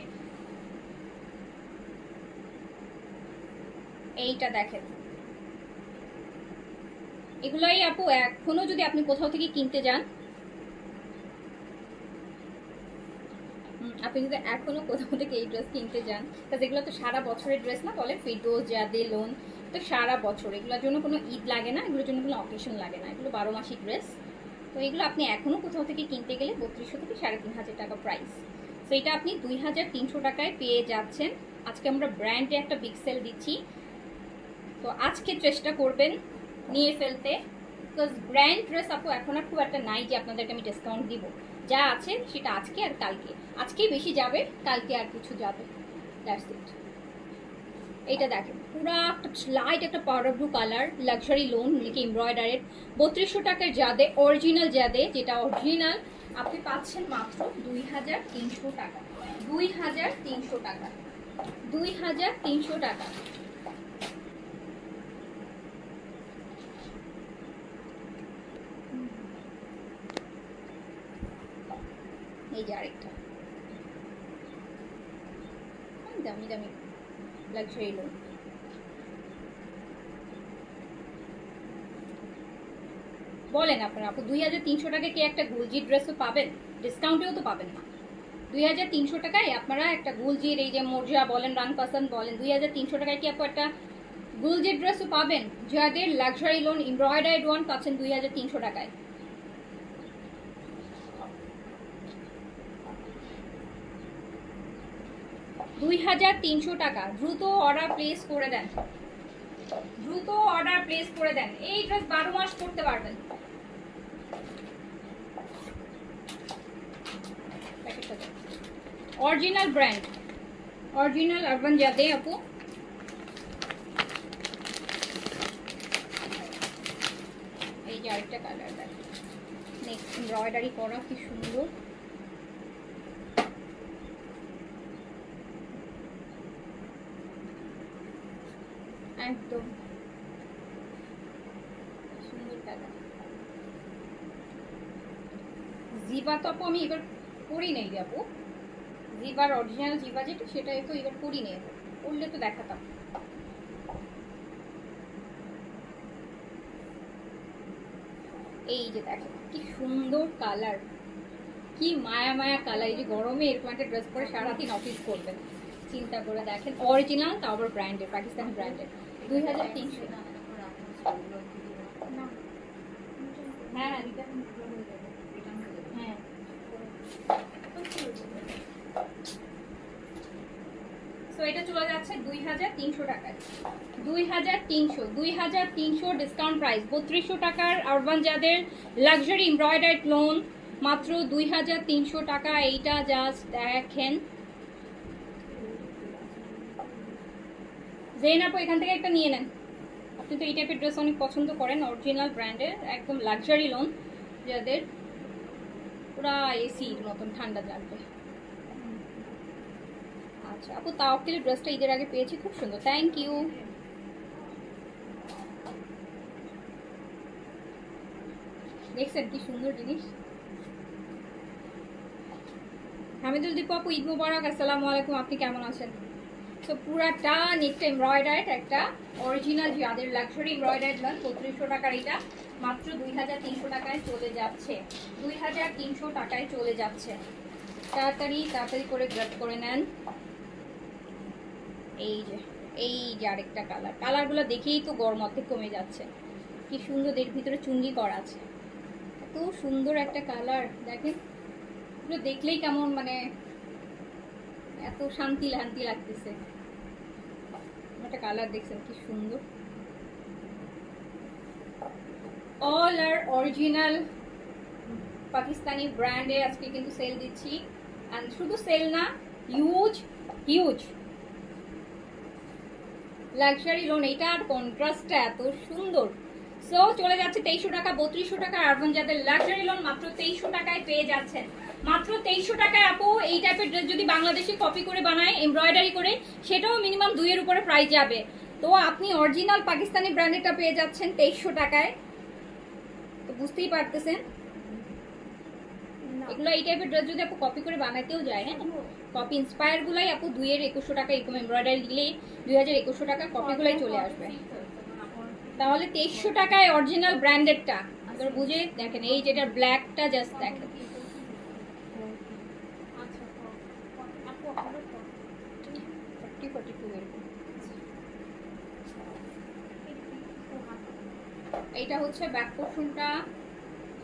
এইটা দেখেন, এগুলোই আপু এখনো যদি আপনি কোথাও থেকে কিনতে যান, আপনি যদি এখনো কোথাও থেকে এই ড্রেস কিনতে যান, তা এগুলো তো সারা বছরের ড্রেস না, বলে ফিরদৌস জাদে লোন তো সারা বছর, এগুলোর জন্য কোনো ঈদ লাগে না, এগুলোর জন্য কোনো অকেশন লাগে না, এগুলো 12 মাসিক ড্রেস। তো এগুলো আপনি এখনো কোথাও থেকে কিনতে গেলে 3200 থেকে 3500 টাকা প্রাইস। তো এটা আপনি 2300 টাকায় পেয়ে যাচ্ছেন। আজকে আমরা ব্র্যান্ডে একটা বিগ সেল দিচ্ছি, তো আজকে চেষ্টা করবেন নিয়ে ফেলতে, বিকজ ব্র্যান্ড ড্রেস আপু এখন আর খুব একটা নাই যে আপনাদেরকে আমি ডিসকাউন্ট দিব। যা আছে সেটা আজকে আর কালকে, আজকেই বেশি যাবে, কালকে আর কিছু যাবে, দ্যাটস ইট। এইটা দেখেন পুরো একটা লাইট একটা powder blue colour luxury loan লিখে এমব্রয়ডারির 3200 টাকার যাদে অরিজিনাল যাদে, যেটা অরিজিনাল আপনি পাচ্ছেন মাত্র 2300 টাকা। 2300 টাকা, 2300 টাকা। এই যে আরেকটা দামি দামি লাক্সারি লোন। বলেন আপনারা আপু 2300 টাকায় কি একটা গুলজির ড্রেসও পাবেন? ডিসকাউন্টেও তো পাবেন না। 2300 টাকায় আপনারা একটা গুলজির, এই যে মোর্জা বলেন, রাং পাসন্দ বলেন, 2300 টাকায় কি আপু একটা গুলজির ড্রেসও পাবেন? যাদের লাক্সারি লোন এমব্রয়ডারিড ওয়ান পাচ্ছেন 2300 টাকায়। 2300 টাকা। দ্রুত অর্ডার প্লেস করে দেন, দ্রুত অর্ডার প্লেস করে দেন। এই ড্রেস 12 মাস পরতে পারবেন। অরিজিনাল ব্র্যান্ড, অরিজিনাল আরবান জাদে আপু। এই যে আরেকটা কালার দেখ, নেক্সট এমব্রয়ডারি করা, কি সুন্দর। একদম সুন্দর কালার। জিবা তো আপু আমি এবার পরি নেই রে আপু, জিবার অরিজিনাল জিবা যেটা সেটা তো এবার পরি নেই, পরলে তো দেখাতাম। এই যে দেখো কি সুন্দর কালার, কি মায়া মায়া কালার। এই যে গরমে এরকম একটা ড্রেস পরে সারাদিন অফিস করবেন, চিন্তা করে দেখেন। অরিজিনাল তাও আবার ব্র্যান্ডের, পাকিস্তানি ব্র্যান্ডের। 2300। হ্যাঁ হ্যাঁ হ্যাঁ। সো এটা চলে যাচ্ছে 2300 টাকায়। 2300 ডিসকাউন্ট প্রাইস। 3200 টাকার আরবান যাদের লাক্সারি এমব্রয়ডার্ড লোন, মাত্র 2300 টাকা। এইটা জাস্ট দেখেন। জেন আপু এখান থেকে একটা নিয়ে নেন, আপনি তো এই টাইপের ড্রেস অনেক পছন্দ করেন। অরিজিনাল ব্র্যান্ডের একদম লাক্সারি লোন, যাদের পুরা এসির মতন ঠান্ডা লাগবে। আচ্ছা আপু তাওয়াক্কিলের ড্রেসটা ঈদের আগে পেয়েছি, খুব সুন্দর, থ্যাংক ইউ। দেখছেন কি সুন্দর জিনিস। হামিদুল দীপু আপু ঈদ মুবারক, আসসালামু আলাইকুম, আপনি কেমন আছেন? তো পুরাটা নেকটা এমব্রয়ডার্ড, একটা অরিজিনাল যাদের লাক্সারি এমব্রয়ডার্ড লোন। 3200 টাকার এটা মাত্র 2300 টাকায় চলে যাচ্ছে, 2300 টাকায় চলে যাচ্ছে। তাড়াতাড়ি তাড়াতাড়ি করে গ্র্যাব করে নেন। এই যে আরেকটা কালার, কালারগুলো দেখেই তো গরম অর্ধেক কমে যাচ্ছে। কি সুন্দর, এর ভিতরে চুঙ্গি করা আছে, এত সুন্দর একটা কালার। দেখেন এগুলো দেখলেই কেমন মানে এত শান্তি শান্তি লাগতেছে। একটা কালার দেখছেন কি সুন্দর। অল আর অরিজিনাল পাকিস্তানি ব্র্যান্ডে আজকে কিন্তু সেল দিচ্ছি। এন্ড শুধু সেল না, হিউজ হিউজ লাক্সারি লোন। এইটার কন্ট্রাস্টটা এত সুন্দর। সো চলে যাচ্ছে 2300 টাকা। 3200 টাকা আরবান যাদের লাক্সারি লোন মাত্র 2300 টাকায় পেয়ে যাচ্ছেন, মাত্র 2300 টাকায়। আপু এই টাইপের ড্রেস যদি বাংলাদেশে কপি করে বানায় এমব্রয়ডারি করে, সেটাও মিনিমাম 2 এর উপরে প্রাইস যাবে। তো আপনি অরিজিনাল পাকিস্তানি ব্র্যান্ডেরটা পেয়ে যাচ্ছেন 2300 টাকায়, তো বুঝতেই পারতেছেন। এগুলো এই টাইপের ড্রেস যদি আপু কপি করে বানাতেও যায়, হ্যাঁ কপি ইন্সপায়ার গুলাই আপু 2 এর 2100 টাকা, এরকম এমব্রয়ডারি দিলে 2100 টাকা কপিগুলাই চলে আসবে। তাহলে 2300 টাকায় অরিজিনাল ব্র্যান্ডেডটা আপনারা বুঝে দেখেন। এই যেটা ব্ল্যাকটা জাস্ট দেখেন, এইটা হচ্ছে ব্যাক পোর্শনটা।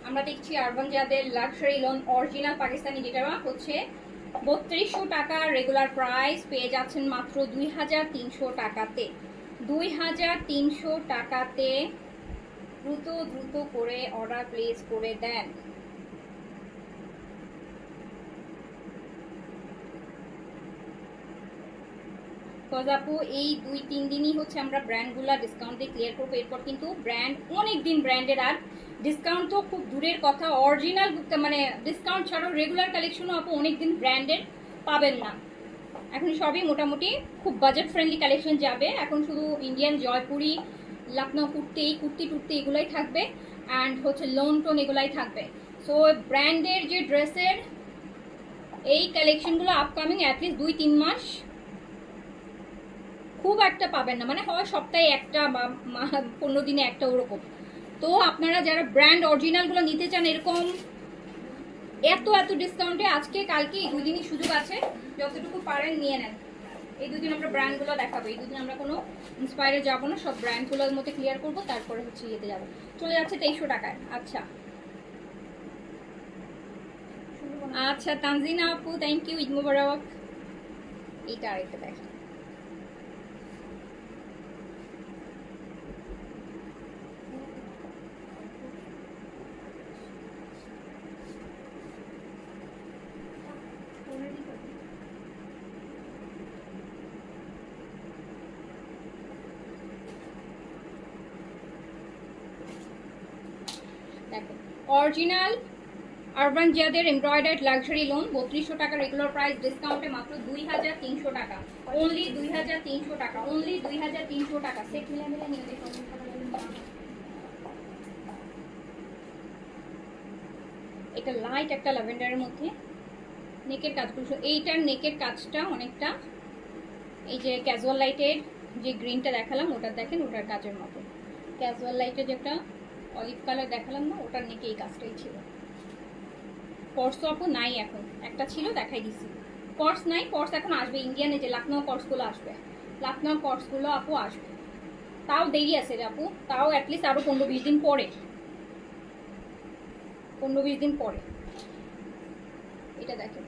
আমরা দেখছি আরবান যাদের লাক্সারি লোন অরিজিনাল পাকিস্তানি, যেটা হচ্ছে 3200 টাকা রেগুলার প্রাইস, পেয়ে যাচ্ছেন মাত্র 2300 টাকাতে। 2300 টাকাতে দ্রুত দ্রুত করে অর্ডার প্লেস করে দেন। আপু এই 2-3 দিনই হচ্ছে আমরা ব্র্যান্ডগুলা ডিসকাউন্ট দিয়ে ক্লিয়ার করবো, এরপর কিন্তু ব্র্যান্ড অনেক দিন ব্র্যান্ডের আর ডিসকাউন্ট তো খুব দূরের কথা, অরিজিনাল মানে ডিসকাউন্ট ছাড়াও রেগুলার কালেকশনও আপু অনেক দিন ব্র্যান্ডের পাবেন না। এখন সবই মোটামুটি খুব বাজেট ফ্রেন্ডলি কালেকশন যাবে। এখন শুধু ইন্ডিয়ান জয়পুরি, লখনৌ কুর্তি, এই কুর্তি টুর্তি এগুলাই থাকবে, অ্যান্ড হচ্ছে লোন টোন এগুলাই থাকবে। সো ব্র্যান্ডের যে ড্রেসের এই কালেকশনগুলো আপকামিং অ্যাটলিস্ট 2-3 মাস খুব একটা পাবেন না, মানে হয় সপ্তাহে একটা বা 15 দিনে একটা, ওরকম। তো আপনারা যারা ব্র্যান্ড অরিজিনালগুলো নিতে চান এরকম এত এত ডিসকাউন্টে, আজকে কালকে এই 2 দিনই সুযোগ আছে, যতটুকু পারেন নিয়ে নেন। এই 2 দিন আমরা ব্র্যান্ডগুলো দেখাবো, এই 2 দিন আমরা কোনো ইন্সপায়ারে যাবো না, সব ব্র্যান্ডগুলোর মধ্যে ক্লিয়ার করবো, তারপরে হচ্ছে ইয়েতে যাবো। চলে যাচ্ছে 2300 টাকায়। আচ্ছা আচ্ছা তানজিনা আপু থ্যাংক ইউ, ঈদ মুবারক। এইটা আরেকটা দেখেন, দেখেন অরিজিনাল আরবান জিয়াদের এমব্রয়ডার্ড লাক্সারি লোন, 3200 টাকা রেগুলার প্রাইস, ডিসকাউন্টে মাত্র 2300 টাকা, অনলি 2300 টাকা, অনলি 2300 টাকা। সেট মিলে মিলে নিয়ে দেখুন। এটা লাইট একটা ল্যাভেন্ডারের মধ্যে নেকের কাজগুলো, এইটার নেকের কাজটা অনেকটা এই যে ক্যাজুয়াল লাইটের যে গ্রিনটা দেখালাম ওটার দেখেন, ওটার কাজের মতো। ক্যাজুয়াল লাইটের যেটা অলিভ কালার দেখালাম না, ওটার নেকে এই কাজটাই ছিল। কর্স তো আপু নাই এখন, একটা ছিল দেখাই দিছি। কর্স নাই, কর্স এখন আসবে, ইন্ডিয়ানে যে লাখনৌ কর্সগুলো আসবে, লাখনৌ কর্সগুলো আপু আসবে, তাও দেরি আছে রে আপু, তাও অ্যাটলিস্ট আরো 15-20 দিন পরে, 15-20 দিন পরে। এটা দেখেন,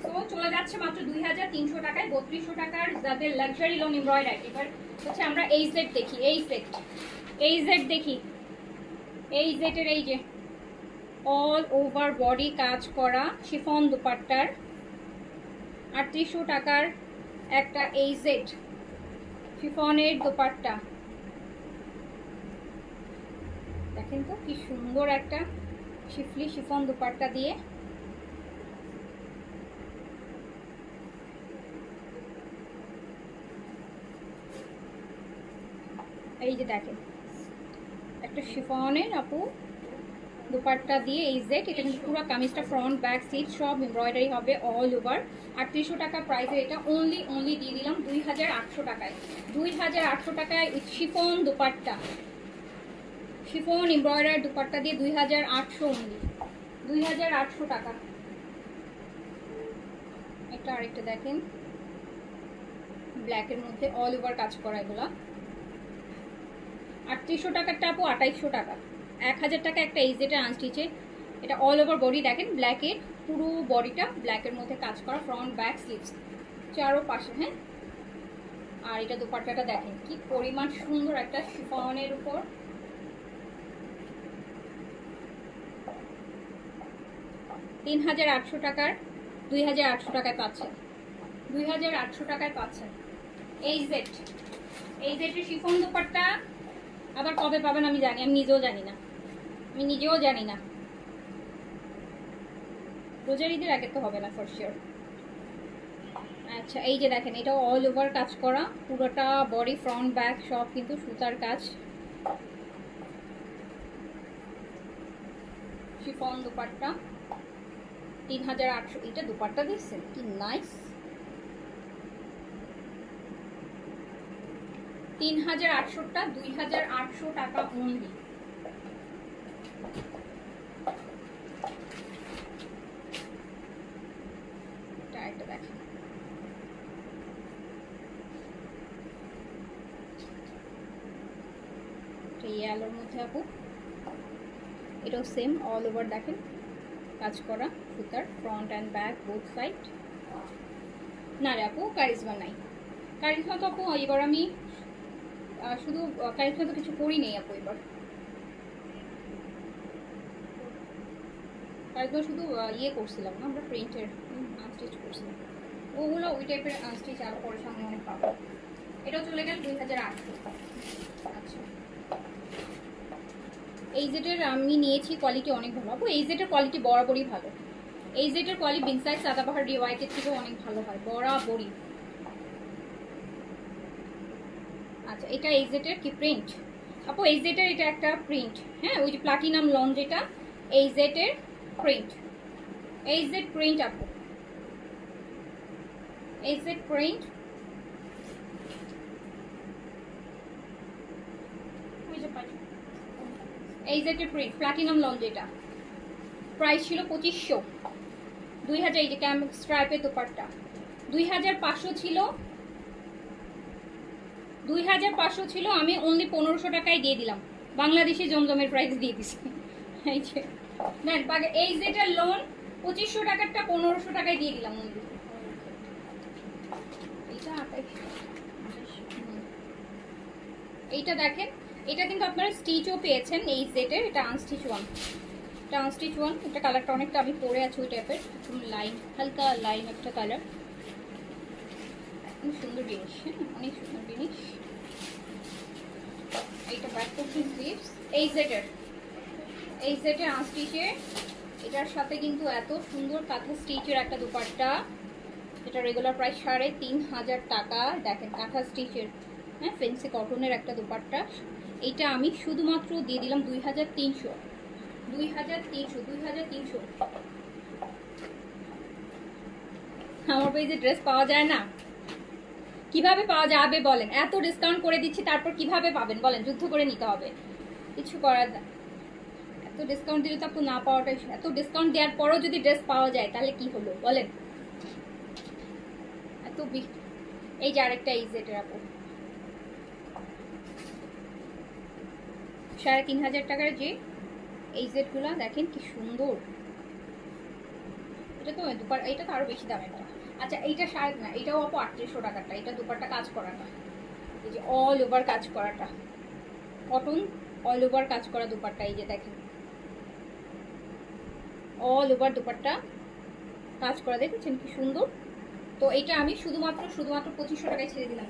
তো চলে যাচ্ছে মাত্র 2300 টাকায়, 3200 টাকার যাদের লাক্সারি লোন এমব্রয়ডারি। এবার হচ্ছে আমরা এই সেট দেখি, এই সেট, এই সেট দেখি, এই সেটের এই যে অল ওভার বডি কাজ করা শিফন দুপাট্টার 3800 টাকার একটা এই সেট শিফনের দুপাট্টা। দেখেন তো কি সুন্দর একটা শিফলি শিফন দুপাট্টা দিয়ে, এই যে দেখেন একটা শিফনের আপু দুপাট্টা দিয়ে এই সেট। এটা কিন্তু পুরো কামিজটা ফ্রন্ট ব্যাক সিট সব এমব্রয়ডারি হবে অল ওভার। 3800 টাকা প্রাইসে এটা অনলি দিয়ে দিলাম 2800 টাকায়। 2800 টাকায় chiffon dupatta, chiffon embroidery dupatta দিয়ে 2800, অনলি 2800 টাকা। এটা আরেকটা দেখেন ব্ল্যাকের মধ্যে অল ওভার কাজ করা, এগুলা 3800 টাকারটা আপু 2800 টাকা, 1000 টাকা একটা এইজেটের আনস্টিচে। এটা অল ওভার বডি দেখেন, ব্ল্যাকের পুরো বডিটা ব্ল্যাকের মধ্যে কাজ করা, ফ্রন্ট ব্যাক স্লিভস চারো পাশে। হ্যাঁ, আর এটা দুপাট্টাটা দেখেন কি পরিমাণ সুন্দর, একটা শিফনের উপর $3800 টাকার 2800 টাকায় পাচ্ছেন, 2800 টাকায় পাচ্ছেন এই সেট। এই সেটের শিফন দুপাট্টা আবার কবে পাবেন আমি জানি, আমি নিজেও জানি না, আমি নিজেও জানি না। রোজার ঈদের আগে তো হবে না ফর শিওর। আচ্ছা এই যে দেখেন এটা অল ওভার কাজ করা, পুরোটা বডি ফ্রন্ট ব্যাক সব কিন্তু সুতার কাজ, শিফন দুপাট্টা 3800। এটা দুপাট্টা দেখছেন কি নাইস, 3800টা 2800 টাকা অনলি। এটা দেখেন ইয়েলোর মধ্যে আপু, এটাও সেম অল ওভার দেখেন কাজ করা সুতার, front and back both side. না রে আপু কারিজমা নাই, কারিজমা তো আপু এবার আমি শুধু কারিজমা তো কিছু করি নেই আপু, এবার কারিজমা শুধু ইয়ে করছিলাম না আমরা, প্রিন্টের আনস্টিচ করছিলাম, ওগুলো ওই টাইপের আনস্টিচ আর পরে সামনে অনেক পাবো। এটাও চলে গেল 2800। আচ্ছা এই জেটের আমি নিয়েছি, কোয়ালিটি অনেক ভালো আপু, এই জেটের কোয়ালিটি বরাবরই ভালো, এই জেটের কোয়ালিটি বিন সাইজ সাদাবাহার রিওয়াইটের থেকেও অনেক ভালো হয় বরাবরই। আচ্ছা এটা এই জেটের কি প্রিন্ট আপু, এই জেটের এটা একটা প্রিন্ট, হ্যাঁ ওই যে প্লাটিনাম লন যেটা এই জেটের প্রিন্ট, এই জেড প্রিন্ট আপু, এই জেড প্রিন্ট। এই জেটের প্রিন্ট প্লাটিনাম লন যেটা, প্রাইস ছিল 2500, 2000। এই যে ক্যাম স্ট্রাইপের দোপাট্টা 2500 ছিল, 2500 ছিল, আমি অনলি 1500 টাকায় দিয়ে দিলাম, বাংলাদেশি জমজমের প্রাইস দিয়ে দিছি। এই যে এই জেটের লোন 2500 টাকারটা 1500 টাকায় দিয়ে দিলাম মন্দির। এটা 2800। এইটা দেখেন, এটা কিন্তু আপনারা স্টিচও পেয়েছেন এই সেটের। এটা আনস্টিচ ওয়ান, এটা আনস্টিচ ওয়ান। এটা কালারটা অনেকটা আমি পরে আছি ওই টাইপের, একদম লাইন, হালকা লাইন একটা কালার। খুব সুন্দর জিনিস, হ্যাঁ অনেক সুন্দর জিনিস। এইটা ব্যাক পোর্শন স্লিভস এই সেটের আনস্টিচে। এটার সাথে কিন্তু এত সুন্দর কাঁথা স্টিচের একটা দুপাট্টা, এটা রেগুলার প্রাইস 3500 টাকা। দেখেন কাঁথা স্টিচের, হ্যাঁ ফেন্সি কটনের একটা দুপাট্টা। এইটা আমি শুধুমাত্র দিয়ে দিলাম 2300। আমার পেজে ড্রেস পাওয়া যায় না, কিভাবে পাওয়া যাবে বলেন? এত ডিসকাউন্ট করে দিচ্ছি, তারপর কিভাবে পাবেন বলেন? যুদ্ধ করে নিতে হবে, কিছু করার না। এত ডিসকাউন্ট দিলে তো আপু না পাওয়াটাই, এত ডিসকাউন্ট দেওয়ার পরও যদি ড্রেস পাওয়া যায় তাহলে কি হলো বলেন? এত এই যে আরেকটা এই সেটের আপু 3500 টাকার যে এই সেটগুলো দেখেন কি সুন্দর। এটা তো এটা তো আরো বেশি দামের। আচ্ছা এইটা শাড়ি না, এটাও আপু 3800 টাকারটা। এটা দুপাট্টা কাজ করাটা, এই যে অল ওভার কাজ করাটা, কটন অল ওভার কাজ করা দুপাট্টা। এই যে দেখেন অল ওভার দুপাট্টা কাজ করা, দেখেছেন কি সুন্দর। তো এটা আমি শুধুমাত্র 2500 টাকায় ছেড়ে দিলাম।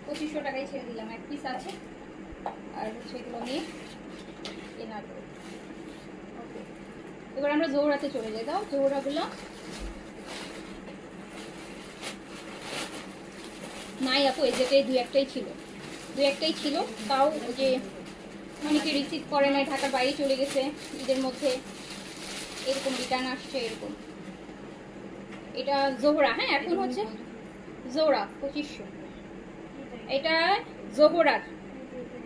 2500 টাকায় ছেড়ে দিলাম। এক পিস আছে, আর হচ্ছে এগুলো নিয়ে কেনা করে। ওকে, এবার আমরা জোহরাতে চলে যাই। দাও জোহরাগুলো নাই আপু, এই যেটাই দুই একটাই ছিল, তাও যে অনেকে রিসিভ করে নাই, ঢাকার বাইরে চলে গেছে ঈদের মধ্যে, এরকম রিটার্ন আসছে এরকম। এটা জোহরা, হ্যাঁ এখন হচ্ছে জোহরা 2500। এটা জোহরার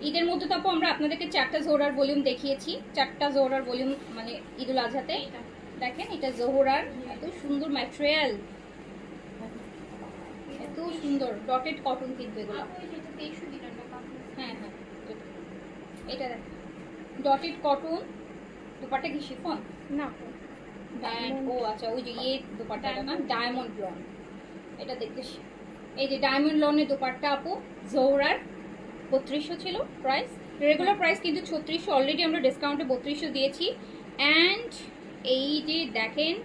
ঈদের মধ্যে তো আপু আমরা আপনাদেরকে 4টা জোহরার ভলিউম দেখিয়েছি, 4টা জোহরার ভলিউম মানে ঈদুল আজহাতে। দেখেন এটা জোহরার, এত সুন্দর ম্যাটেরিয়াল, এত সুন্দর ডটেড কটন কিন্তু এগুলো। হ্যাঁ হ্যাঁ, এটা দেখেন ডটেড কটন। দুপাট্টা কি শিফন না? ও আচ্ছা, ওই যে ইয়ে দুপাট্টাটা না, ডায়মন্ড লন। এটা দেখতে এই যে ডায়মন্ড লনের দুপাট্টা আপু জোহরার 3200 ছিল প্রাইস। রেগুলার প্রাইস কিন্তু 3600, অলরেডি আমরা ডিসকাউন্টে 3200 দিয়েছি। অ্যান্ড এই যে দেখেন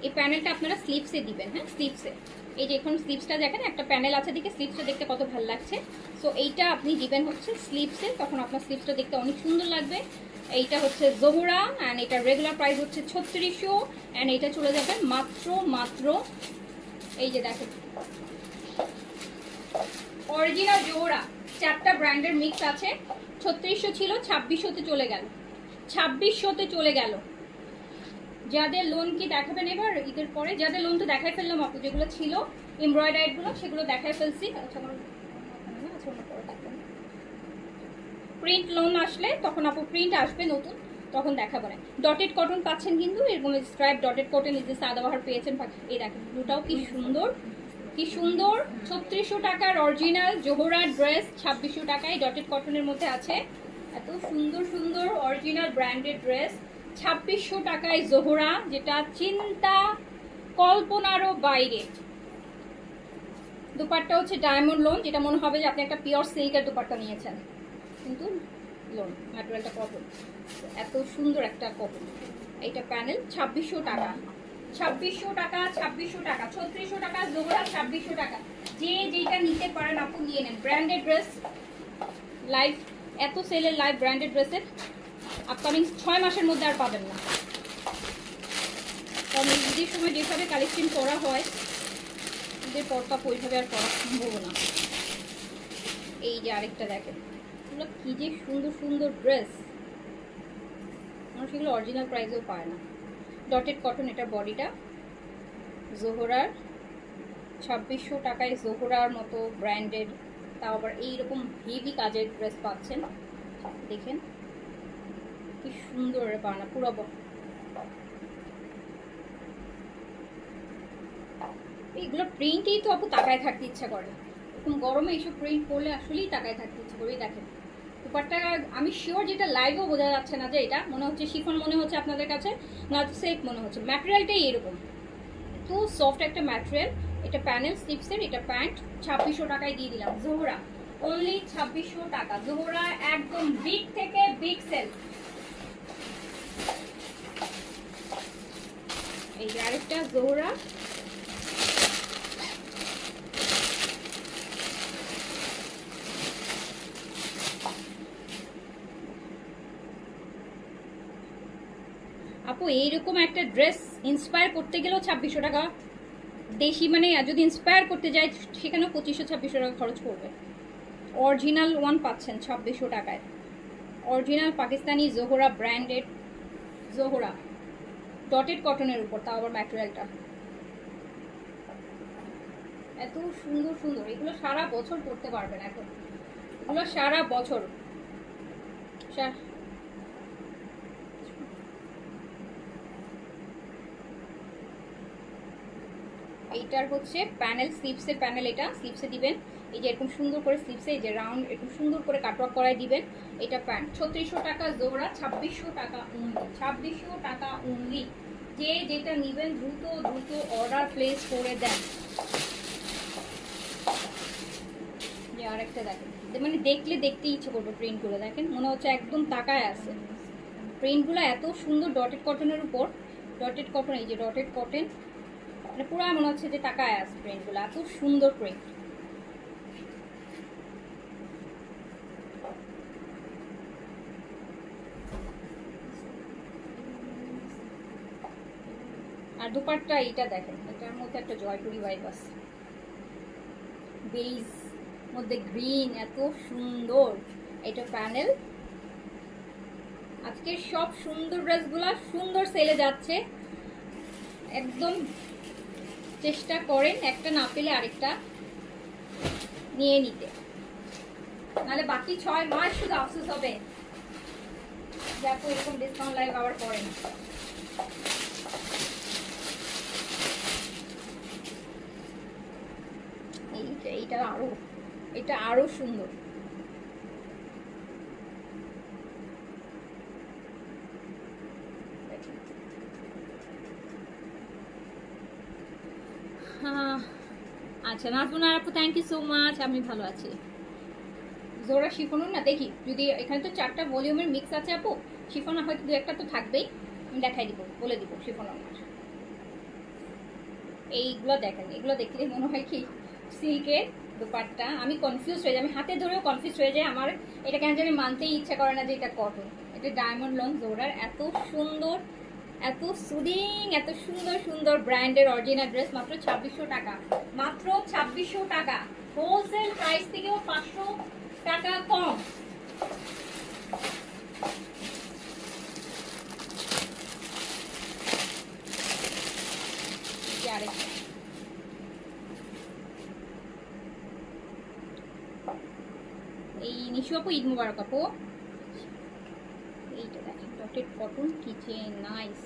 এই প্যানেলটা আপনারা স্লিপসে দিবেন, হ্যাঁ স্লিপসে। এই যে এখন স্লিপসটা দেখেন, একটা প্যানেল আছে দিকে, স্লিপসটা দেখতে কত ভালো লাগছে। সো এইটা আপনি দিবেন হচ্ছে স্লিপসে, তখন আপনার স্লিপসটা দেখতে অনেক সুন্দর লাগবে। এইটা হচ্ছে জোহরা, অ্যান্ড এটা রেগুলার প্রাইস হচ্ছে 3600, অ্যান্ড এইটা চলে যাবেন মাত্র এই যে দেখেন অরিজিনাল জোহরা, 4টা ব্র্যান্ডের মিক্স আছে। 3600 ছিল, 2600-তে চলে গেল, 2600-তে চলে গেল। যাদের লোন কি দেখাবেন এবার ঈদের পরে? যাদের লোন তো দেখাই ফেললাম আপু, যেগুলো ছিল এমব্রয়ডারিগুলো সেগুলো দেখাই ফেলছি। আচ্ছা প্রিন্ট লোন আসলে তখন আপু প্রিন্ট আসবে নতুন, তখন দেখাবো না। ডটেড কটন পাচ্ছেন কিন্তু এরকম স্ট্রাইপ ডটেড কটন, এই যে সাদাবাহার পেয়েছেন। এই দেখেন ব্লুটাও কি সুন্দর, কি সুন্দর। 3600 টাকার অরিজিনাল জোহরা ড্রেস 2600 টাকায় ডটেড কটনের মধ্যে আছে। এত সুন্দর সুন্দর অরিজিনাল ব্র্যান্ডেড ড্রেস 2600 টাকায় জোহরা, যেটা চিন্তা কল্পনারও বাইরে। দুপাট্টা হচ্ছে ডায়মন্ড লোন, যেটা মনে হবে যে আপনি একটা পিওর সিল্কের দুপাট্টা নিয়েছেন, কিন্তু লোন ম্যাটেরিয়ালটা কটন। এত সুন্দর একটা কটন। এইটা প্যানেল 2600 টাকা, 2600 টাকা, 2600 টাকা, 3600 টাকা জোহরা, 2600 টাকা। যে যেটা নিতে পারেন আপু নিয়ে নেন। ব্র্যান্ডেড ড্রেস লাইভ, এত সেলের লাইভ ব্র্যান্ডেড ড্রেসের আপকামিং 6 মাসের মধ্যে আর পাবেন না। কারণ ঈদের সময় যেভাবে কালেকশন করা হয়, ঈদের পর তো ওইভাবে আর করা সম্ভব না। এই যে আরেকটা দেখেন, এগুলো কি যে সুন্দর সুন্দর ড্রেস, মানুষ এগুলো অরিজিনাল প্রাইসেও পায় না। ডটেড কটন, এটা বডিটা জোহরার 2600 টাকায় জোহরার মতো ব্র্যান্ডেড, তাও আবার এইরকম হেভি কাজের ড্রেস পাচ্ছেন। দেখেন কি সুন্দর বানা, পুরো এইগুলো প্রিন্টেই তো আপু তাকায় থাকতে ইচ্ছা করে। এরকম গরমে এইসব প্রিন্ট করলে আসলেই তাকায় থাকতে ইচ্ছা করে। দেখেন দুপাট্টা আমি শিওর যেটা লাইভও বোঝা যাচ্ছে না যে এটা মনে হচ্ছে শিফন মনে হচ্ছে আপনাদের কাছে, না তো সিল্ক মনে হচ্ছে। ম্যাটেরিয়ালটাই এরকম, তো সফট একটা ম্যাটেরিয়াল। এটা প্যানেল স্লিপসের, এটা প্যান্ট। 2600 টাকায় দিয়ে দিলাম জোহরা, অনলি 2600 টাকা। জোহরা একদম বিগ থেকে বিগ সেল। এই যে আরেকটা জোহরা, আপু এইরকম একটা ড্রেস ইন্সপায়ার করতে গেলেও 2600 টাকা, দেশি মানে যদি ইন্সপায়ার করতে যায় সেখানেও 2500-2600 টাকা খরচ করবে। অরিজিনাল ওয়ান পাচ্ছেন 2600 টাকায়, original Pakistani Zohra branded Zohra, dotted কটনের উপর, তাও আবার ম্যাটেরিয়ালটা এত সুন্দর সুন্দর। এগুলো সারা বছর পরতে পারবেন, এখন এগুলো সারা বছর। এইটার হচ্ছে প্যানেল স্লিপসের প্যানেল, এটা স্লিপসে দিবেন। এই যে এরকম সুন্দর করে স্লিপসে এই যে রাউন্ড এরকম সুন্দর করে কাটওয়ার্ক করায় দিবেন। এটা প্যান্ট 3600 টাকা জোড়া, 2600 টাকা অনলি, 2600 টাকা অনলি। যে যেটা নেবেন দ্রুত দ্রুত অর্ডার প্লেস করে দেন। যে আরেকটা দেখেন, মানে দেখলে দেখতে ইচ্ছে করবে, প্রিন্টগুলো দেখেন মনে হচ্ছে একদম তাকায় আছে। প্রিন্টগুলো এত সুন্দর ডটেড কটনের উপর, ডটেড কটন, এই যে ডটেড কটন, মানে পুরো মনে হচ্ছে যে তাকায় আছে। প্রিন্টগুলো এত সুন্দর প্রিন্ট। আর দুপাট্টা এইটা দেখেন, এটার মধ্যে একটা জয়পুরি ভাইব আছে, বেজ মধ্যে গ্রিন, এত সুন্দর। এটা প্যানেল। আজকে সব সুন্দর ড্রেসগুলা সুন্দর সেলে যাচ্ছে, একদম চেষ্টা করেন একটা না পেলে আরেকটা নিয়ে নিতে, নাহলে বাকি 6 মাস শুধু আফসোস হবে যে আপু এরকম ডিসকাউন্ট লাইভ আবার করেন। এটা আরো সুন্দর। আচ্ছা নাজমুনা আপু, থ্যাংক ইউ সো মাচ, আমি ভালো আছি। জোড়া শিফনও না দেখি, যদি এখানে তো 4টা ভলিউমের মিক্স আছে আপু, শিফন হয়তো 2-1টা তো থাকবেই, আমি দেখাই দিব, বলে দিব শিফন আমার। এইগুলো দেখেন, এগুলো দেখলে মনে হয় কি সিল্কের দুপাট্টা। আমি কনফিউজ হয়ে যাই, আমি হাতে ধরেও কনফিউজ হয়ে যাই, আমার এটা কেন জানি মানতেই ইচ্ছা করে না যে এটা কটন। এটা ডায়মন্ড লং জোড়ার, এত সুন্দর, এত সুদিং, এত সুন্দর সুন্দর ব্র্যান্ডের অরিজিনাল ড্রেস, মাত্র 2600 টাকা, মাত্র 2600 টাকা। হোলসেল প্রাইস থেকেও 500 টাকা কম। এই নিশু আপু, ঈদ মুবারক আপু। এইটা দেখেন dotted cotton, kitchen nice.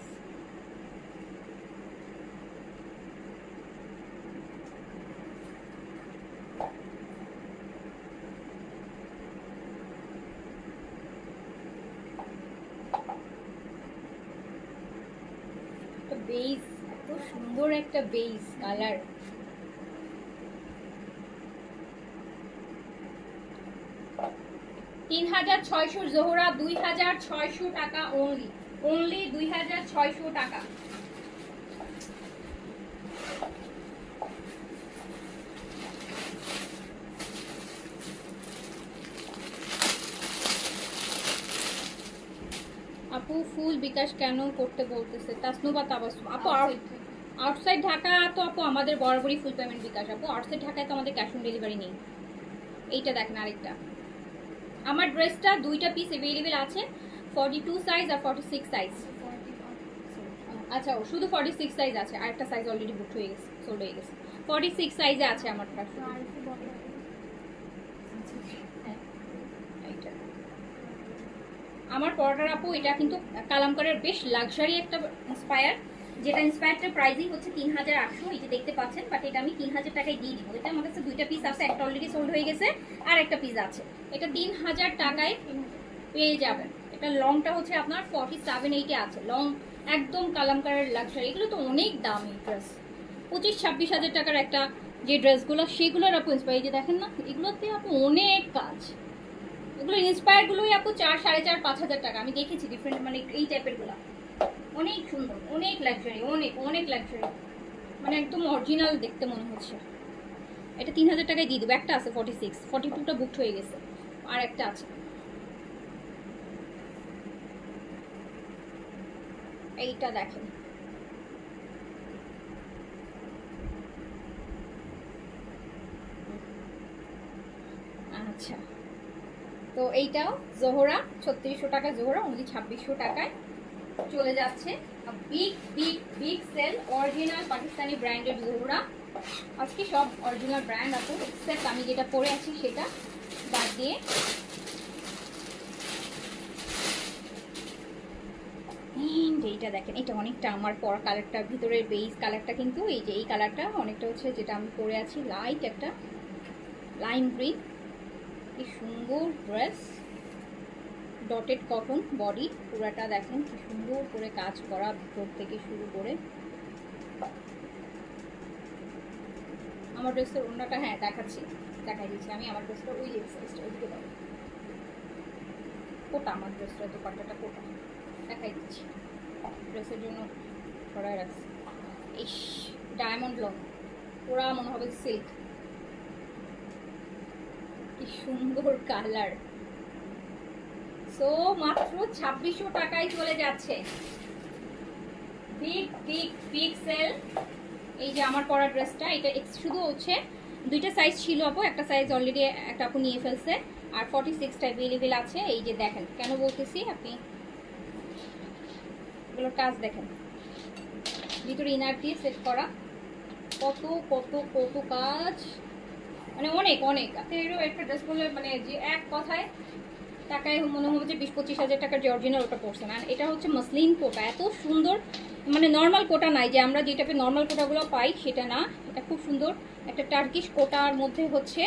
Beige, এত সুন্দর একটা বেজ কালার। 3600 জোহরা, 2600 টাকা অনলি, অনলি 2600 টাকা। আপু ফুল বিকাশ কেন করতে বলতেছে তাসনুবা তাবাসসুম আপু? আউটসাইড ঢাকা তো আপু আমাদের বরাবরই ফুল পেমেন্ট বিকাশ আপু, আউটসাইড ঢাকায় তো আমাদের ক্যাশ অন ডেলিভারি নেই। এইটা দেখেন আরেকটা, আমার ড্রেসটা 2টা পিস अवेलेबल আছে, 42 সাইজ আর 46 সাইজ। আচ্ছা শুধু 46 সাইজ আছে, আরেকটা সাইজ অলরেডি বুক হয়ে গেছে, সোল্ড হয়ে গেছে। 46 সাইজে আছে আমারটা। আমার পরাটার আপু এটা কিন্তু কালামকারের বেশ লাক্সারি একটা ইন্সপায়ার, যেটা ইন্সপায়ারটার প্রাইসই হচ্ছে 3800, এই যে দেখতে পাচ্ছেন, বাট এটা আমি 3000 টাকায় দিয়ে দিব। এটা আমার কাছে দুইটা পিস আছে, একটা অলরেডি সোল্ড হয়ে গেছে আর একটা পিস আছে। এটা 3000 টাকায় পেয়ে যাবেন। এটা লংটা হচ্ছে আপনার 47-8 আছে, লং একদম কালামকারের লাক্সারি। এগুলো তো অনেক দামি ড্রেস, 25-26 হাজার টাকার একটা যে ড্রেসগুলো সেগুলোর আপু ইন্সপায়ার, যে দেখেন না এগুলোতে আপু অনেক কাজ। এগুলো ইন্সপায়ারগুলোই আপু 4-4.5-5 হাজার টাকা। আমি দেখেছি ডিফারেন্ট, মানে এই টাইপের গুলা অনেক সুন্দর, অনেক লাক্সারি, অনেক অনেক লাক্সারি, মানে একদম অরিজিনাল দেখতে মনে হচ্ছে। এটা 3000 টাকায় দিয়ে দেবো। একটা আছে 46, 42টা বুকড হয়ে গেছে, আর একটা আছে। এইটা দেখেন, আচ্ছা। তো এইটাও জোহরা, 3600 টাকা জোহরা, অনলি 2600 টাকায় চলে যাচ্ছে। Big big big sale, original Pakistani ব্র্যান্ডের জোহরা। আজকে সব অরিজিনাল ব্র্যান্ড আছে, এক্সেপ্ট আমি যেটা পরে আছি সেটা বাদ দিয়ে। এইটা দেখেন, এটা অনেকটা আমার পরা কালারটা, ভিতরের বেস কালারটা কিন্তু এই যে এই কালারটা অনেকটা হচ্ছে যেটা আমি পরে আছি, লাইট একটা লাইম গ্রিন। কি সুন্দর ড্রেস, ডটেড কটন বডি, পুরাটা দেখেন কি সুন্দর করে কাজ করা ভিতর থেকে শুরু করে। আমার ড্রেসের অন্যটা হ্যাঁ দেখাচ্ছি, দেখাই দিচ্ছি আমি আমার ড্রেসটা, ওই সাইজটা ওইদিকে দাও, কোটা আমার ড্রেসটা, দোপাট্টাটা কোটা, দেখাই দিচ্ছি। ড্রেসের জন্য ছড়ায় রাখছি, ইস ডায়মন্ড লং, পুরা মনে হবে সিল্ক। কি সুন্দর কালার। সো মাত্র 2600 টাকায় চলে যাচ্ছে, বিগ বিগ বিগ সেল। এই যে আমার পরা ড্রেসটা, এটা শুধু হচ্ছে দুইটা সাইজ ছিল আপু, একটা সাইজ অলরেডি একটা আপু নিয়ে ফেলছে, আর 46টা অ্যাভেলেবেল আছে। এই যে দেখেন, কেন বলতেছি, আপনি এগুলো টাচ দেখেন, ভিতরে ইনার দিয়ে সেট করা, কত কত কত কাজ, মানে অনেক অনেক। আপনি একটা ড্রেস পরলে মানে যে এক কথায় টাকায় মনে হবে যে 20-25 হাজার টাকার যে অরিজিনাল ওটা পড়ছে না। এটা হচ্ছে মসলিন কোটা, এত সুন্দর, মানে নর্মাল কোটা নাই যে আমরা যে টাইপের নর্মাল কোটাগুলো পাই সেটা না, এটা খুব সুন্দর একটা টার্কিশ কোটার মধ্যে হচ্ছে,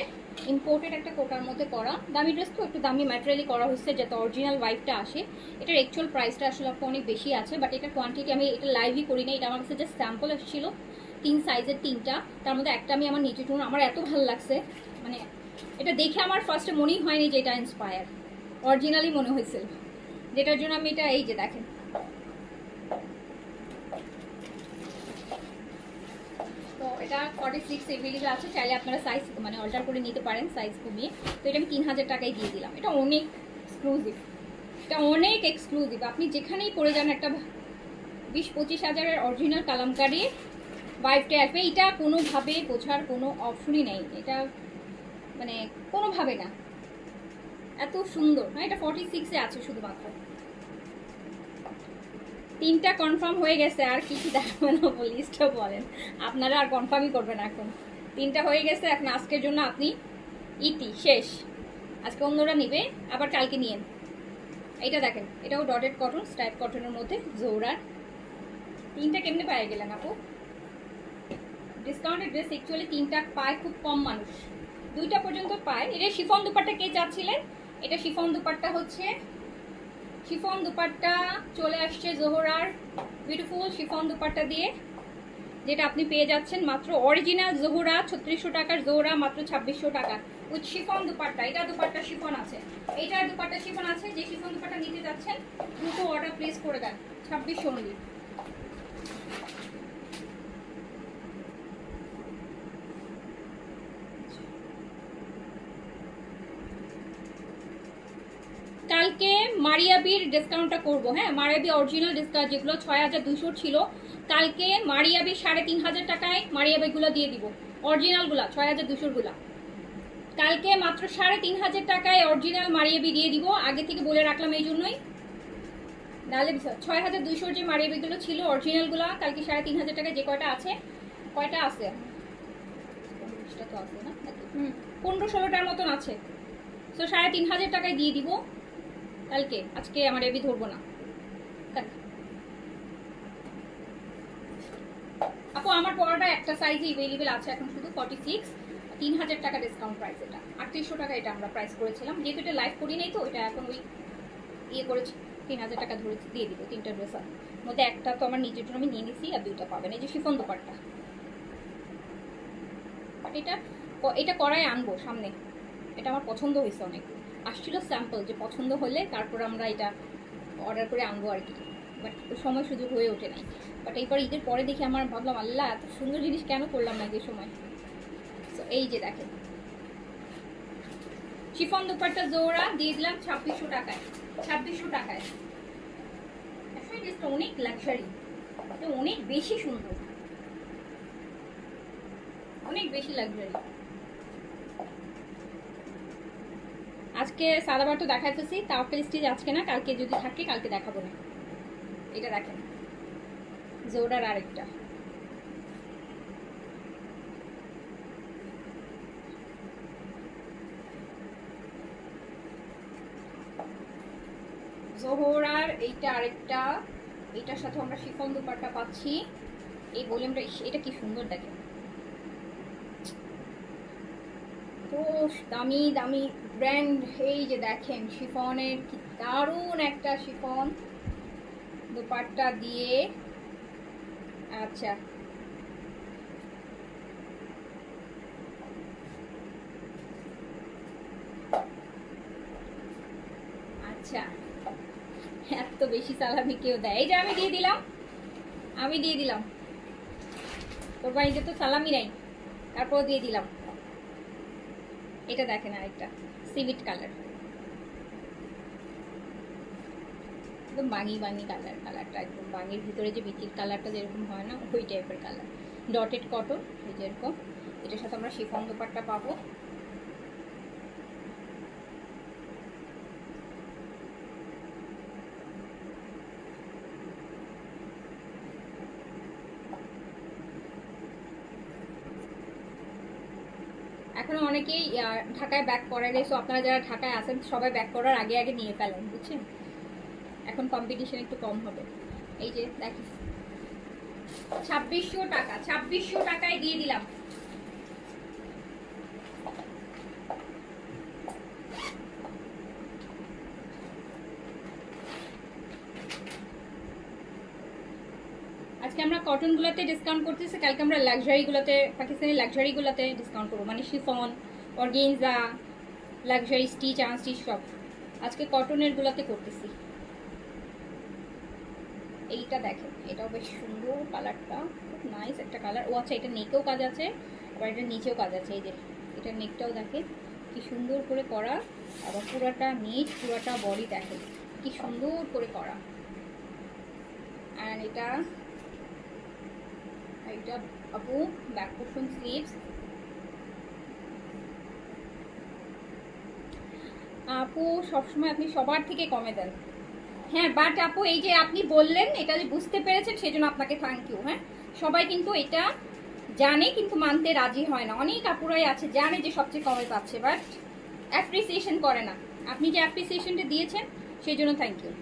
ইম্পোর্টেড একটা কোটার মধ্যে করা। দামি ড্রেস তো একটু দামি ম্যাটেরিয়ালি করা হচ্ছে যাতে অরিজিনাল ওয়াইফটা আসে। এটার অ্যাকচুয়াল প্রাইসটা আসলে অনেক বেশি আছে, বাট এটা কোয়ান্টিটি আমি এটা লাইভই করি না, এটা আমার কাছে জাস্ট স্যাম্পল এসেছিলো 3 সাইজের 3টা, তার মধ্যে একটা আমি আমার নিচে টুন, আমার এত ভালো লাগছে, মানে এটা দেখে আমার ফার্স্টে মনেই হয়নি যে এটা ইন্সপায়ার, অরিজিনালি মনে হয়েছিল, যেটার জন্য আমি এটা, এই যে দেখেন তো এটা 46 এভেলেবল আছে, চাইলে আপনারা সাইজ মানে অল্টার করে নিতে পারেন, সাইজ কমিয়ে। তো এটা আমি 3000 টাকায় দিয়ে দিলাম। এটা অনেক এক্সক্লুসিভ, এটা অনেক এক্সক্লুসিভ, আপনি যেখানেই পরে যান একটা 20-25 হাজারের অরিজিনাল কালামকারি ওয়াইফটা আসবে, এটা কোনোভাবে বোঝার কোনো অপশনই নেই, এটা মানে কোনোভাবে না, এত সুন্দর। হ্যাঁ, এটা 46-এ আছে শুধুমাত্র। 3টা কনফার্ম হয়ে গেছে, আর কি কি দেখাবেন লিস্টটা বলেন, আপনারা আর কনফার্মই করবেন এখন। 3টা হয়ে গেছে, এখন আজকের জন্য আপনি ইতি শেষ, আজকে অন্যরা নিবে, আবার কালকে নিয়েন। এইটা দেখেন, এটাও ডটেড কটন, স্টাইপ কটনের মধ্যে জোরার। 3টা কেমনে পায়ে গেলেন আপু? ডিসকাউন্টেড ড্রেস অ্যাকচুয়ালি 3টা পায় খুব কম মানুষ, 2টা পর্যন্ত পায়। এটা শিফন দুপাট্টা কে চাচ্ছিলেন, এটা শিফন দুপাট্টা হচ্ছে, শিফন দুপাট্টা চলে আসছে জোহরার, বিউটিফুল শিফন দুপাট্টা দিয়ে, যেটা আপনি পেয়ে যাচ্ছেন মাত্র অরিজিনাল জোহরা 3600 টাকার জোহরা মাত্র 2600 টাকা উইথ শিফন দুপাট্টা। এটা দুপাট্টা শিফন আছে, এইটার দুপাট্টা শিফন আছে। যে শিফন দুপাট্টা নিতে যাচ্ছেন দ্রুত অর্ডার প্লেস করে দেন, 2600 অনলি। কালকে মারিয়াবির ডিসকাউন্টটা করবো, হ্যাঁ মারিয়াবি অরিজিনাল ডিসকাউন্ট যেগুলো 6200 ছিল, কালকে মারিয়াবি 3500 টাকায় মারিয়াবিগুলো দিয়ে দিব, অরিজিনালগুলা 6200 গুলা কালকে মাত্র 3500 টাকায় অরিজিনাল মারিয়াবি দিয়ে দিব। আগে থেকে বলে রাখলাম এই জন্যই, নাহলে 6200 যে মারিয়াবিগুলো ছিল অরিজিনালগুলা কালকে 3500 টাকায় যে কয়টা আছে, কয়টা আছে 15টা তো আছে না, 15-16টার মতন আছে। তো 3500 টাকায় দিয়ে দিব কালকে, আজকে আমার এবি ধরবো না। আপু আমার পরাটা একটা সাইজে अवेलेबल আছে এখন শুধু 46, 3000 টাকা ডিসকাউন্ট প্রাইস। এটা 3800 টাকা এটা আমরা প্রাইস করেছিলাম, যেহেতু এটা লাইভ করি নাই তো এটা এখন ওই ইয়ে করেছি 3000 টাকা ধরে দিয়ে দিব। তিনটা ড্রেস আছে মধ্যে একটা তো আমার নিজের জন্য আমি নিয়ে নিছি, আর দুইটা পাবেন। এই যে শিফন দোপাট্টা, বাট এটা করাই আনবো সামনে। এটা আমার পছন্দ হয়েছে, অনেক আসছিল স্যাম্পল, যে পছন্দ হলে তারপর আমরা এটা অর্ডার করে আনবো আর কি। বাট সময় সুযোগ হয়ে ওঠে নাই। বাট এইবার ঈদের পরে দেখি আমার ভাবলাম আল্লাহ এত সুন্দর জিনিস কেন করলাম না যে সময়। তো এই যে দেখেন শিফন দুপাট্টা জোড়া দিয়ে দিলাম 2600 টাকায়। 2600 টাকায় আসলে ড্রেসটা অনেক লাক্সারি, অনেক বেশি সুন্দর, অনেক বেশি লাক্সারি। আজকে সাদাবার তো দেখাইতেছি, তাওয়াক্কেল স্টিচ আজকে না, কালকে যদি থাকে কালকে দেখাবো না। এটা দেখেন জোড়ার আরেকটা, জোহরার এইটা আরেকটা, এইটার সাথে আমরা শিফন দুপাট্টা পাচ্ছি। এই ভলিউমটা এটা কি সুন্দর দেখেন, তো দামি দামি ব্র্যান্ড। এই যে দেখেন শিফনের কি দারুণ একটা শিফন দুপাট্টা দিয়ে। আচ্ছা আচ্ছা, এত বেশি সালামি কেউ দেয়? এই যে আমি দিয়ে দিলাম, আমি দিয়ে দিলাম। কোরবানিতে তো সালামি নাই, তারপর দিয়ে দিলাম। এটা দেখেন আরেকটা সিভিট কালার, একদম বাঙি বাঙি কালার। কালারটা একদম বাঙির ভিতরে যে বিচির কালারটা যেরকম হয় না, ওই টাইপের কালার। ডটেড কটন এই যেরকম। এটার সাথে আমরা শিফন দোপাট্টা পাবো। এখনো অনেকেই ঢাকায় ব্যাক করে নেই, সো আপনারা যারা ঢাকায় আছেন সবাই ব্যাক করার আগে আগে নিয়ে ফেলেন, বুঝছেন? এখন কম্পিটিশন একটু কম হবে। এই যে দেখি 2600 টাকা, 2600 টাকায় দিয়ে দিলাম। আজকে আমরা কটন গুলাতে ডিসকাউন্ট করতেছি, কালকে আমরা লাক্সারি গুলাতে, পাকিস্তানি লাক্সারি গুলাতে ডিসকাউন্ট করবো, মানে chiffon, organza, luxury stitch, unstitch সব আজকে কটনের গুলাতে করতেছি। এইটা দেখেন, এটাও বেশ সুন্দর কালারটা, খুব নাইস একটা কালার। ও আচ্ছা, এটা নেকেও কাজ আছে, আবার এটা নিচেও কাজ আছে। এই যে এটা নেকটাও দেখেন কি সুন্দর করে করা, আবার পুরাটা নেট, পুরাটা বডি দেখেন কি সুন্দর করে করা। আর এটা আপু ব্যাক পোর্শন স্লিভস। আপু সবসময় আপনি সবার থেকে কমে দেন। হ্যাঁ বাট আপু এই যে আপনি বললেন এটা যে বুঝতে পেরেছেন সেজন্য আপনাকে থ্যাংক ইউ। হ্যাঁ সবাই কিন্তু এটা জানে কিন্তু মানতে রাজি হয় না। অনেক আপুরাই আছে জানে যে সবচেয়ে কমে পাচ্ছে, বাট অ্যাপ্রিসিয়েশন করে না। আপনি যে অ্যাপ্রিসিয়েশনটা দিয়েছেন সেই জন্য থ্যাংক ইউ।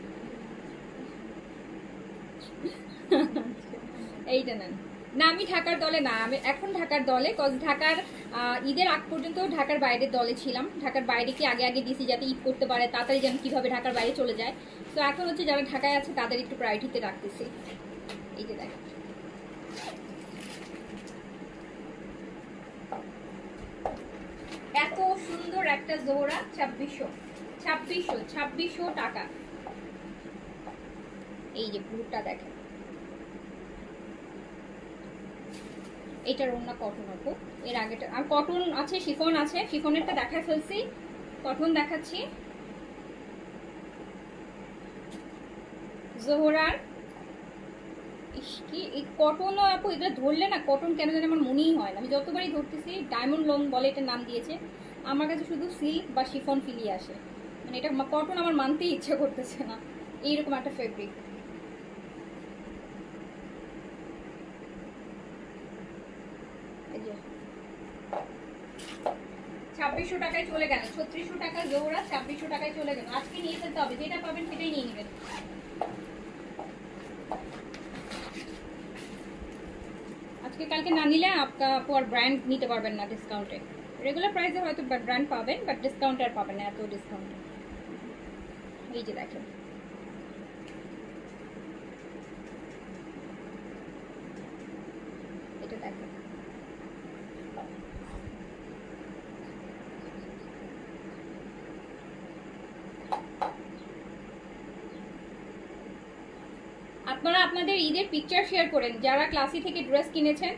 এইটা নেন না, আমি ঢাকার দলে না, আমি এখন ঢাকার দলে, কজ ঢাকার ঈদের আগ পর্যন্ত ঢাকার বাইরের দলে ছিলাম। ঢাকার বাইরে কি আগে আগে দিয়েছি যাতে ঈদ করতে পারে, তাড়াতাড়ি যেন কীভাবে ঢাকার বাইরে চলে যায়। তো এখন হচ্ছে যারা ঢাকায় আছে তাদের একটু প্রায়োরিটিতে রাখতেছি। এই যে দেখ এত সুন্দর একটা জোড়া, 2600 টাকা। এই যে পুরোটা দেখেন, এটার অন্য কটন আপু। এর আগেটা আর কটন আছে, শিফন আছে, শিফনেরটা দেখায় ফেলছি, কটন দেখাচ্ছি। জোহরার কি এই কটন আপু, এগুলো ধরলে না কটন কেন জানি আমার মনেই হয় না। আমি যতবারই ধরতেছি ডায়মন্ড লং বলে এটার নাম দিয়েছে, আমার কাছে শুধু সিল্ক বা শিফন ফিলি আসে, মানে এটা কটন আমার মানতেই ইচ্ছা করতেছে না। এইরকম একটা ফেব্রিক। এই যে 2600 টাকায় চলে গেল, 3600 টাকা জোড়া, 2600 টাকায় চলে গেল। আজকে নিয়ে ফেলতে হবে, যেটা পাবেন সেটাই নিয়ে নেবেন। আজকে আজকে কালকে না নিলে আপু আর ব্র্যান্ড নিতে পারবেন না ডিসকাউন্টে। রেগুলার প্রাইসে হয়তো ব্র্যান্ড পাবেন, বাট ডিসকাউন্টে আর পাবেন না এত ডিসকাউন্টে। এই যে দেখেন, এটা দেখেন, আপনারা আপনাদের ঈদের পিকচার শেয়ার করেন, যারা ক্লাসি থেকে ড্রেস কিনেছেন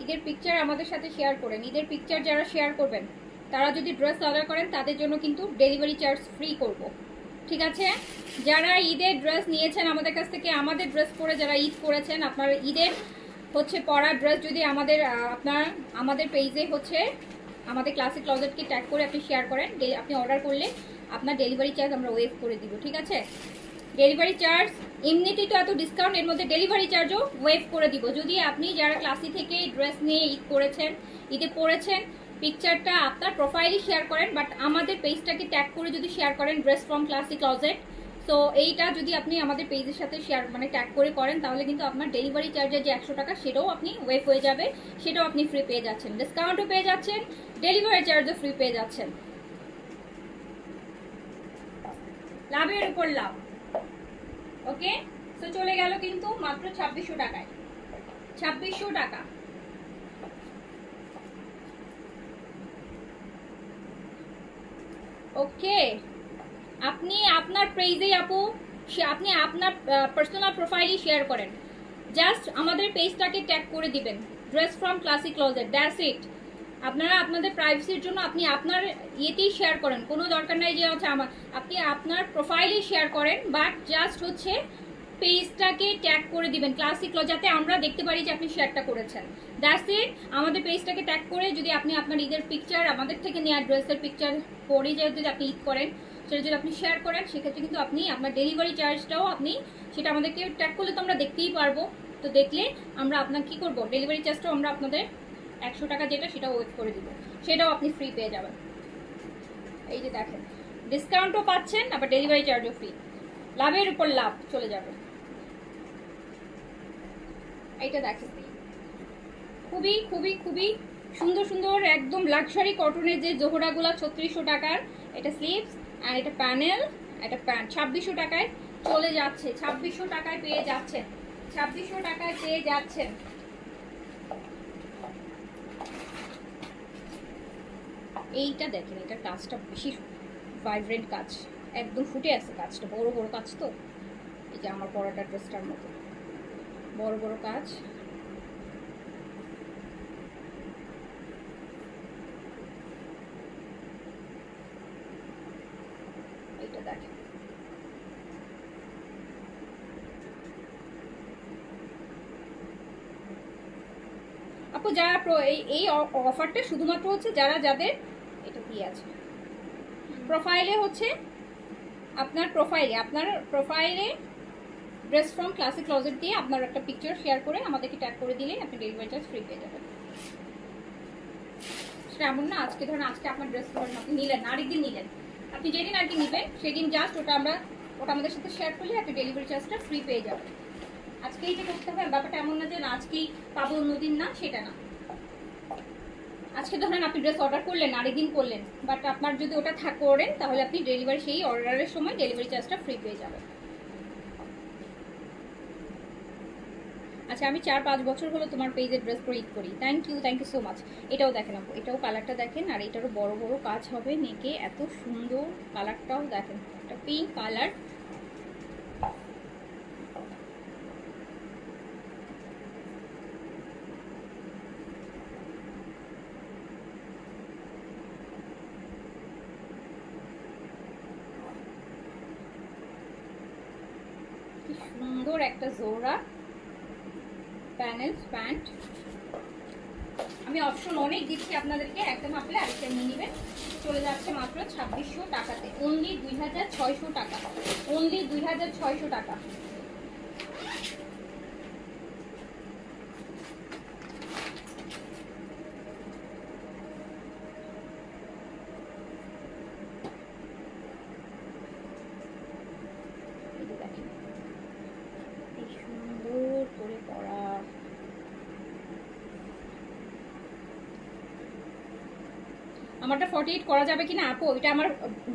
ঈদের পিকচার আমাদের সাথে শেয়ার করেন। ঈদের পিকচার যারা শেয়ার করবেন তারা যদি ড্রেস অর্ডার করেন তাদের জন্য কিন্তু ডেলিভারি চার্জ ফ্রি করব, ঠিক আছে? যারা ঈদের ড্রেস নিয়েছেন আমাদের কাছ থেকে, আমাদের ড্রেস পরে যারা ঈদ করেছেন, আপনার ঈদের হচ্ছে পরা ড্রেস যদি আমাদের পেজে হচ্ছে আমাদের ক্লাসিক ক্লজেটকে ট্যাগ করে আপনি শেয়ার করেন, আপনি অর্ডার করলে আপনার ডেলিভারি চার্জ আমরা ওয়েভ করে দিব, ঠিক আছে? ডেলিভারি চার্জ এমনিতেই তো এত ডিসকাউন্ট, এর মধ্যে ডেলিভারি চার্জও ওয়েভ করে দিব। যদি আপনি যারা ক্লাসি থেকে ড্রেস নিয়ে ঈদ করেছেন, ঈদে পরেছেন, পিকচারটা আপনার প্রোফাইলে শেয়ার করেন, বাট আমাদের পেজটাকে ট্যাগ করে যদি শেয়ার করেন dress from classy closet, so এইটা যদি আপনি আমাদের পেজের সাথে শেয়ার মানে ট্যাগ করে করেন তাহলে কিন্তু আপনার ডেলিভারি চার্জের যে 100 টাকা সেটাও আপনি ওয়েভ হয়ে যাবে, সেটাও আপনি ফ্রি পেয়ে যাচ্ছেন, ডিসকাউন্টও পেয়ে যাচ্ছেন, ডেলিভারি চার্জও ফ্রি পেয়ে যাচ্ছেন। লাভের উপর লাভ। ওকে, তো চলে গেল কিন্তু মাত্র 2600 টাকায়, 2600 টাকা। ওকে, আপনি আপনার পেজে আপু আপনি আপনার পার্সোনাল প্রোফাইলে শেয়ার করেন, জাস্ট আমাদের পেজটাকে ট্যাগ করে দিবেন dress from classic closet, that's it. আপনারা আপনাদের প্রাইভেসির জন্য আপনি আপনার ইয়েতেই শেয়ার করেন, কোনো দরকার নাই যে হচ্ছে আপনি আপনার প্রোফাইলে শেয়ার করেন, বাট জাস্ট হচ্ছে পেজটাকে ট্যাগ করে দিবেন ক্লাসিক ক্লজ, যাতে আমরা দেখতে পারি যে আপনি শেয়ারটা করেছেন, দ্যাটস ইট। আমাদের পেজটাকে ট্যাগ করে যদি আপনি আপনার ঈদের পিকচার আমাদের থেকে নেওয়া ড্রেসের পিকচার পরে যদি আপনি ঈদ করেন সেটা যদি আপনি শেয়ার করেন, সেক্ষেত্রে কিন্তু আপনি আপনার ডেলিভারি চার্জটাও আপনি সেটা আমাদেরকে ট্যাগ করলে তো আমরা দেখতেই পারবো, তো দেখলে আমরা আপনার কি করব, ডেলিভারি চার্জটাও আমরা আপনাদের 100 টাকা যেটা সেটা ওয়েট করে দিব, সেটাও আপনি ফ্রি পেয়ে যাবেন। এই যে দেখেন, ডিসকাউন্টও পাচ্ছেন আবার ডেলিভারি চার্জও ফ্রি, লাভের উপর লাভ চলে যাবে। এইটা দেখেন, খুবই খুবই খুবই সুন্দর সুন্দর একদম লাক্সারি কটনের যে জোহরাগুলা 3600 টাকার, এটা স্লিভস আর এটা প্যানেল, এটা প্যান্ট 2600 টাকায় চলে যাচ্ছে, 2600 টাকায় পেয়ে যাচ্ছেন, 2600 টাকায় পেয়ে যাচ্ছেন। এইটা দেখেন, এটা কাজটা বেশি ভাইব্রেন্ট কাজ, একদম ফুটে আছে কাজটা, বড় বড় কাজ, তো এই যে আমার পরাটা ড্রেসটার মতো বড় বড় কাজ। এইটা দেখেন, আপু যারা এই অফারটা শুধুমাত্র হচ্ছে যাদের এটা কি আছে প্রোফাইলে, হচ্ছে আপনার প্রোফাইলে ড্রেস ফ্রম ক্লাসিক ক্লজেট দিয়ে আপনার একটা পিকচার শেয়ার করে আমাদেরকে ট্যাগ করে দিলে আপনি ডেলিভারি চার্জ ফ্রি পেয়ে যাবেন। সেটা এমন না আজকে ধরেন আজকে আপনার ড্রেস ধরেন আপনি নিলেন, আরেকদিন নিলেন, আপনি যেদিন আর কি নেবেন সেদিন জাস্ট ওটা আমাদের সাথে শেয়ার করলে আপনি ডেলিভারি চার্জটা ফ্রি পেয়ে যাবেন। আজকেই যে করতে হবে ব্যাপারটা এমন না যে না আজকেই পাবো অন্যদিন না, সেটা না। আজকে ধরেন আপনি ড্রেস অর্ডার করলেন, আরেকদিন করলেন, বাট আপনার যদি ওটা করেন তাহলে আপনি ডেলিভারি সেই অর্ডারের সময় ডেলিভারি চার্জটা ফ্রি পেয়ে যাবেন। আচ্ছা, আমি 4-5 বছর হলো তোমার পেজে ড্রেস পরে ঈদ করি, থ্যাংক ইউ সো মাচ। এটাও দেখেন আপু, এটাও কালারটা দেখেন, আর এটারও বড় বড় কাজ হবে নেকে, এত সুন্দর কালারটাও দেখেন, এটা পিঙ্ক কালার, কি সুন্দর একটা জোড়া প্যানেল প্যান্ট। আমি অপশন অনেক দিচ্ছি আপনাদেরকে, একদম আপনি আরেকটা নিয়ে নেবেন, চলে যাচ্ছে মাত্র 2600 টাকাতে, অনলি 2600 টাকা, অনলি 2600 টাকা। সুন্দর করে পরা, আমারটা 48 করা যাবে কিনা আপু, এটা আমার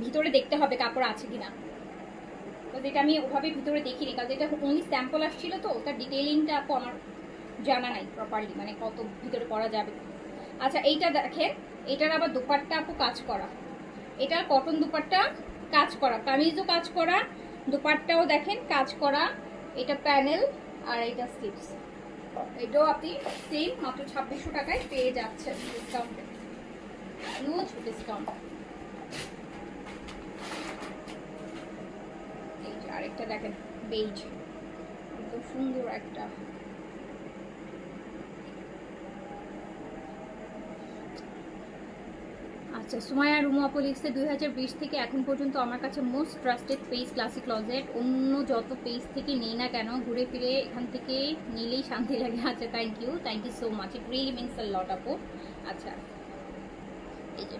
ভিতরে দেখতে হবে কাপড় আছে কিনা। তো যেটা আমি ওভাবে ভিতরে দেখিনি, কারণ এটা অনলি স্যাম্পল আসছিল, তো ওটার ডিটেইলিংটা আপু আমার জানা নাই প্রপারলি, মানে কত ভিতরে করা যাবে। আচ্ছা এইটা দেখেন, এটার আবার দুপাট্টা আপু কাজ করা, এটা কটন দুপাট্টা কাজ করা, কামিজও কাজ করা, দুপাট্টাও দেখেন কাজ করা, এটা প্যানেল আর এটা স্লিভস। এটাও আপনি সেম মাত্র 2600 টাকায় পেয়ে যাচ্ছেন ডিসকাউন্টে, হিউজ ডিসকাউন্ট। এই যে আরেকটা দেখেন বেজ, একদম সুন্দর একটা। আচ্ছা সুমাইয়া রুমু আপু লিখছে 2020 থেকে এখন পর্যন্ত আমার কাছে most trusted page classic closet, অন্য যত পেজ থেকে নেই না কেন ঘুরে ফিরে এখান থেকে নিলেই শান্তি লাগে। আচ্ছা thank you so much, it really means a lot আপু। আচ্ছা এই যে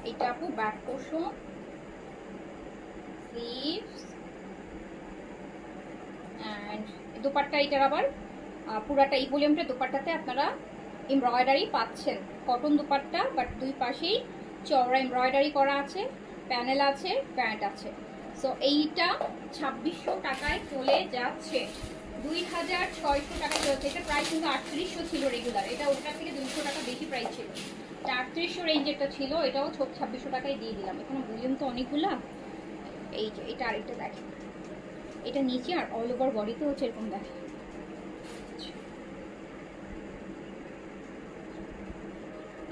এইটা আপু back portion, sleeves and dupatta, এটার আবার পুরাটা এই ভলিউমটা দোপাট্টাতে আপনারা এমব্রয়ডারি পাচ্ছেন, কটন দোপাট্টা বাট দুই পাশেই চওড়া এমব্রয়ডারি করা আছে, প্যানেল আছে, প্যান্ট আছে। সো এইটা 2600 টাকায় চলে যাচ্ছে, 2600 টাকা চলছে। এটা প্রাইস কিন্তু 3800 ছিল রেগুলার, এটা ওটার থেকে 200 টাকা বেশি প্রাইস ছিল, এটা 3800 রেঞ্জেরটা ছিল, এটাও 2600 টাকায় দিয়ে দিলাম। এখানে ভলিউম তো অনেকগুলা। এই যে এটা আরেকটা দেখেন, এটা নিচে আর অল ওভার বডিতে হচ্ছে এরকম দেখেন।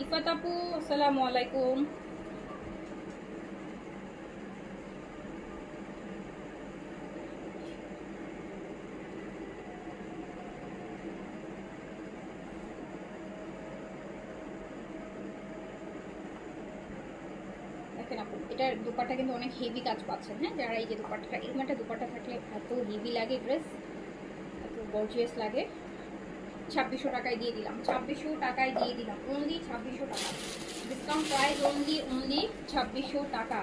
ইফাত আপু আসসালামু আলাইকুম। দেখেন আপু এটার দুপাট্টা কিন্তু অনেক হেভি কাজ পাচ্ছেন, হ্যাঁ যারা এই যে দুপাট্টাটা, এরকম একটা দুপাট্টা থাকলে এত হেভি লাগে ড্রেস, এত গর্জিয়াস লাগে। 2600 টাকায় দিয়ে দিলাম, 2600 টাকায় দিয়ে দিলাম, অনলি 2600 টাকা ডিসকাউন্ট প্রাইস, অনলি 2600 টাকা।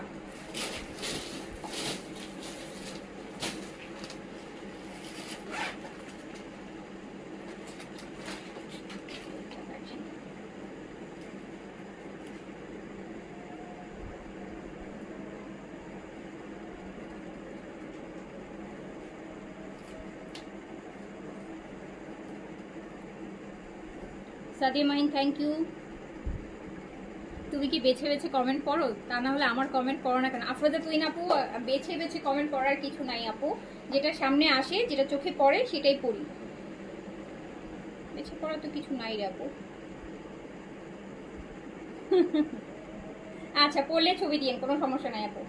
Sadia Mahin thank you. তুমি কি বেছে বেছে কমেন্ট করো? তা না হলে আমার কমেন্ট করো না কেন? আফরোজা তুই না আপু, বেছে বেছে কমেন্ট করার কিছু নাই আপু, যেটা সামনে আসে যেটা চোখে পড়ে সেটাই পড়ি, বেছে পড়া তো কিছু নাই রে আপু। আচ্ছা পড়লে ছবি দিয়েন, কোনো সমস্যা নাই আপু।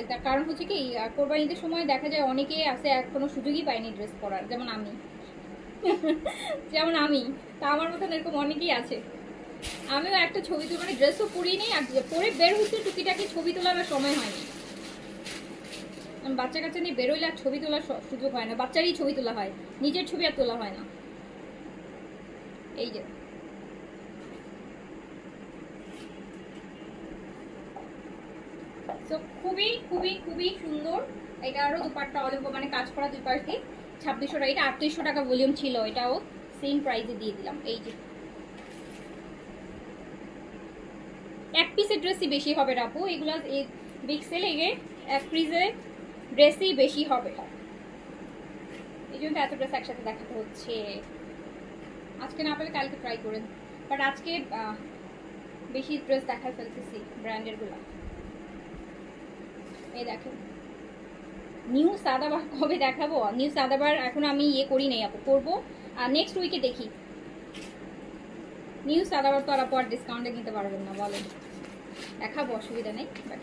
তার কারণ হচ্ছে কি কোরবানিদের সময় দেখা যায় অনেকে আছে এখনো সুযোগই পায়নি ড্রেস পরার, যেমন আমি যেমন আমি, তা আমার মতন এরকম অনেকেই আছে। আমিও একটা ছবি তুলে মানে ড্রেসও পরিয়ে নেই, আর পরে বের হচ্ছে টুকিটাকি ছবি তোলার সময় হয়নি। বাচ্চা কাচ্চা নিয়ে বেরোইলে আর ছবি তোলার সুযোগ হয় না, বাচ্চারই ছবি তোলা হয়, নিজের ছবি আর তোলা হয় না। এই যে তো খুবই খুবই খুবই সুন্দর। এটা আরো দুপাট্টা অলিভ মানে কাজ করা দুই পাশ দিয়ে 2600 টাকা, এটা 3800 টাকা ভলিউম ছিল, এটাও সেম প্রাইসে দিয়ে দিলাম। এই যে এক পিসের ড্রেসই বেশি হবে আপু, এগুলো বিগ সেল এগে এক পিসের ড্রেসই বেশি হবে, এই জন্য এত ড্রেস একসাথে দেখাতে হচ্ছে। আজকে না পেলে কালকে ট্রাই করেন, বাট আজকে বেশি ড্রেস দেখায় ফেলতেছি ব্র্যান্ডের গুলা। এই দেখেন নিউ সাদাবার কবে দেখাবো, নিউ সাদাবার এখন আমি ইয়ে করি নাই আপু, করবো আর নেক্সট উইকে দেখি। নিউ সাদাবার তো আর আপু আর ডিসকাউন্টে নিতে পারবেন না, বলেন দেখাবো, অসুবিধা নেই। বাট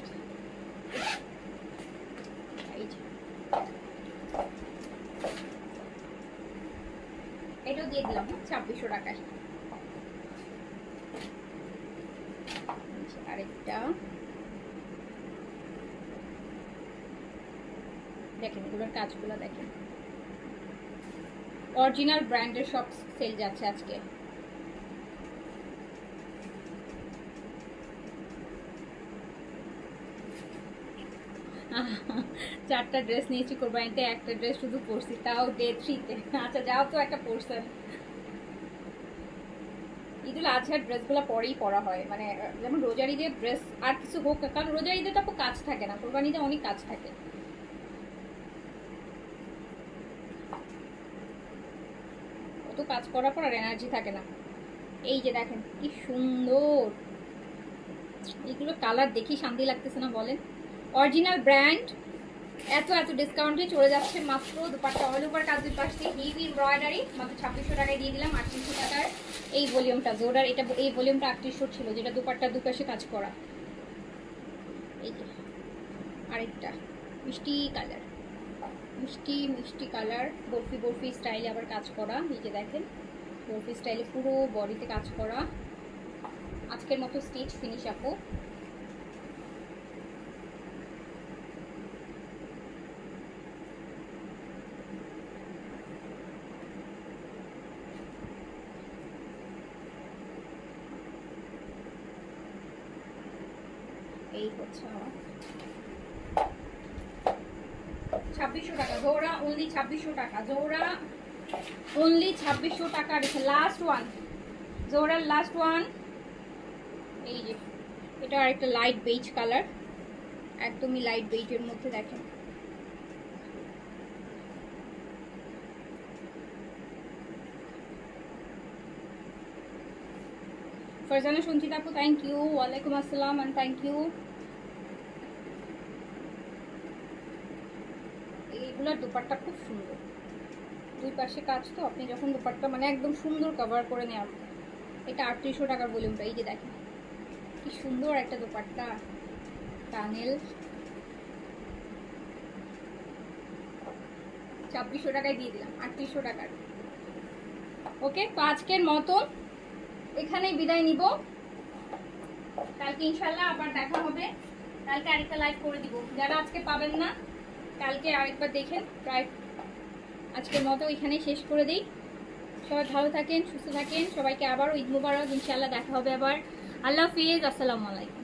এটাও দিয়ে দিলাম 2600 টাকায়। আরেকটা দেখেন, এগুলোর কাজগুলো দেখেন, অরিজিনাল ব্র্যান্ডের সব সেল যাচ্ছে আজকে। চারটা ড্রেস নিয়েছি কোরবানিতে, একটা ড্রেস শুধু পরছি, তাও ডে 3-তে। আচ্ছা যাও তো একটা পরছেন। ঈদুল আজহার ড্রেসগুলো পরেই পরা হয়, মানে যেমন রোজার ঈদের ড্রেস আর কিছু হোক, কারণ রোজার ঈদে তো কাজ থাকে না, কোরবানিতে অনেক কাজ থাকে। অত কাজ করার পর আর এনার্জি থাকে না। এই যে দেখেন কি সুন্দর, এগুলো কালার দেখি শান্তি লাগতেছে না বলেন। অরিজিনাল ব্র্যান্ড, এত ডিসকাউন্টে চলে যাচ্ছে মাত্র। দুপাট্টা অল ওভার কাজ, দুই পাশে হেভি এমব্রয়ডারি, মাত্র 2600 টাকায় দিয়ে দিলাম। 3800 টাকার এই ভলিউমটা জোড়ার, এটা এই ভলিউমটা 3800 ছিল, যেটা দুপাট্টা দুপাশে কাজ করা। এই যে আরেকটা মিষ্টি কালার, মিষ্টি কালার, বরফি স্টাইলে আবার কাজ করা। এই যে দেখেন বরফি স্টাইলে পুরো বডিতে কাজ করা। আজকের মতো স্টিচ ফিনিশ আপু। এই হচ্ছে আমার 2600 টাকা জোড়া, অনলি 2600 টাকা জোড়া, অনলি 2600 টাকা। লাস্ট ওয়ান, জোড়ার লাস্ট ওয়ান। এই যে এটা আরেকটা লাইট বেজ কালার, একদমই লাইট বেজের মধ্যে দেখেন। ফারজানা সঞ্চিতা আপু থ্যাংক ইউ, ওয়ালাইকুম আসসালাম এন্ড থ্যাংক ইউ। এইগুলোর দুপাট্টা খুব সুন্দর, দুই পাশে কাজ, তো আপনি যখন দুপাট্টা মানে একদম সুন্দর কভার করে নেওয়া। এটা 3800 টাকার ভলিউমটা। এই যে দেখেন কি সুন্দর একটা দুপাট্টা, টানেল। 2600 টাকায় দিয়ে দিলাম, 3800 টাকার। ওকে, তো আজকের মতো এখানেই বিদায় নিব। কালকে ইনশাল্লাহ আবার দেখা হবে, কালকে আরেকটা লাইভ করে দিব। যারা আজকে পাবেন না কালকে আরেকবার দেখেন। প্রায় আজকের মতো এখানেই শেষ করে দিই। সবাই ভালো থাকেন, সুস্থ থাকেন, সবাইকে আবারও ঈদ মুবারক। ইনশাল্লাহ দেখা হবে আবার। আল্লাহ হাফিজ, আসসালামু আলাইকুম।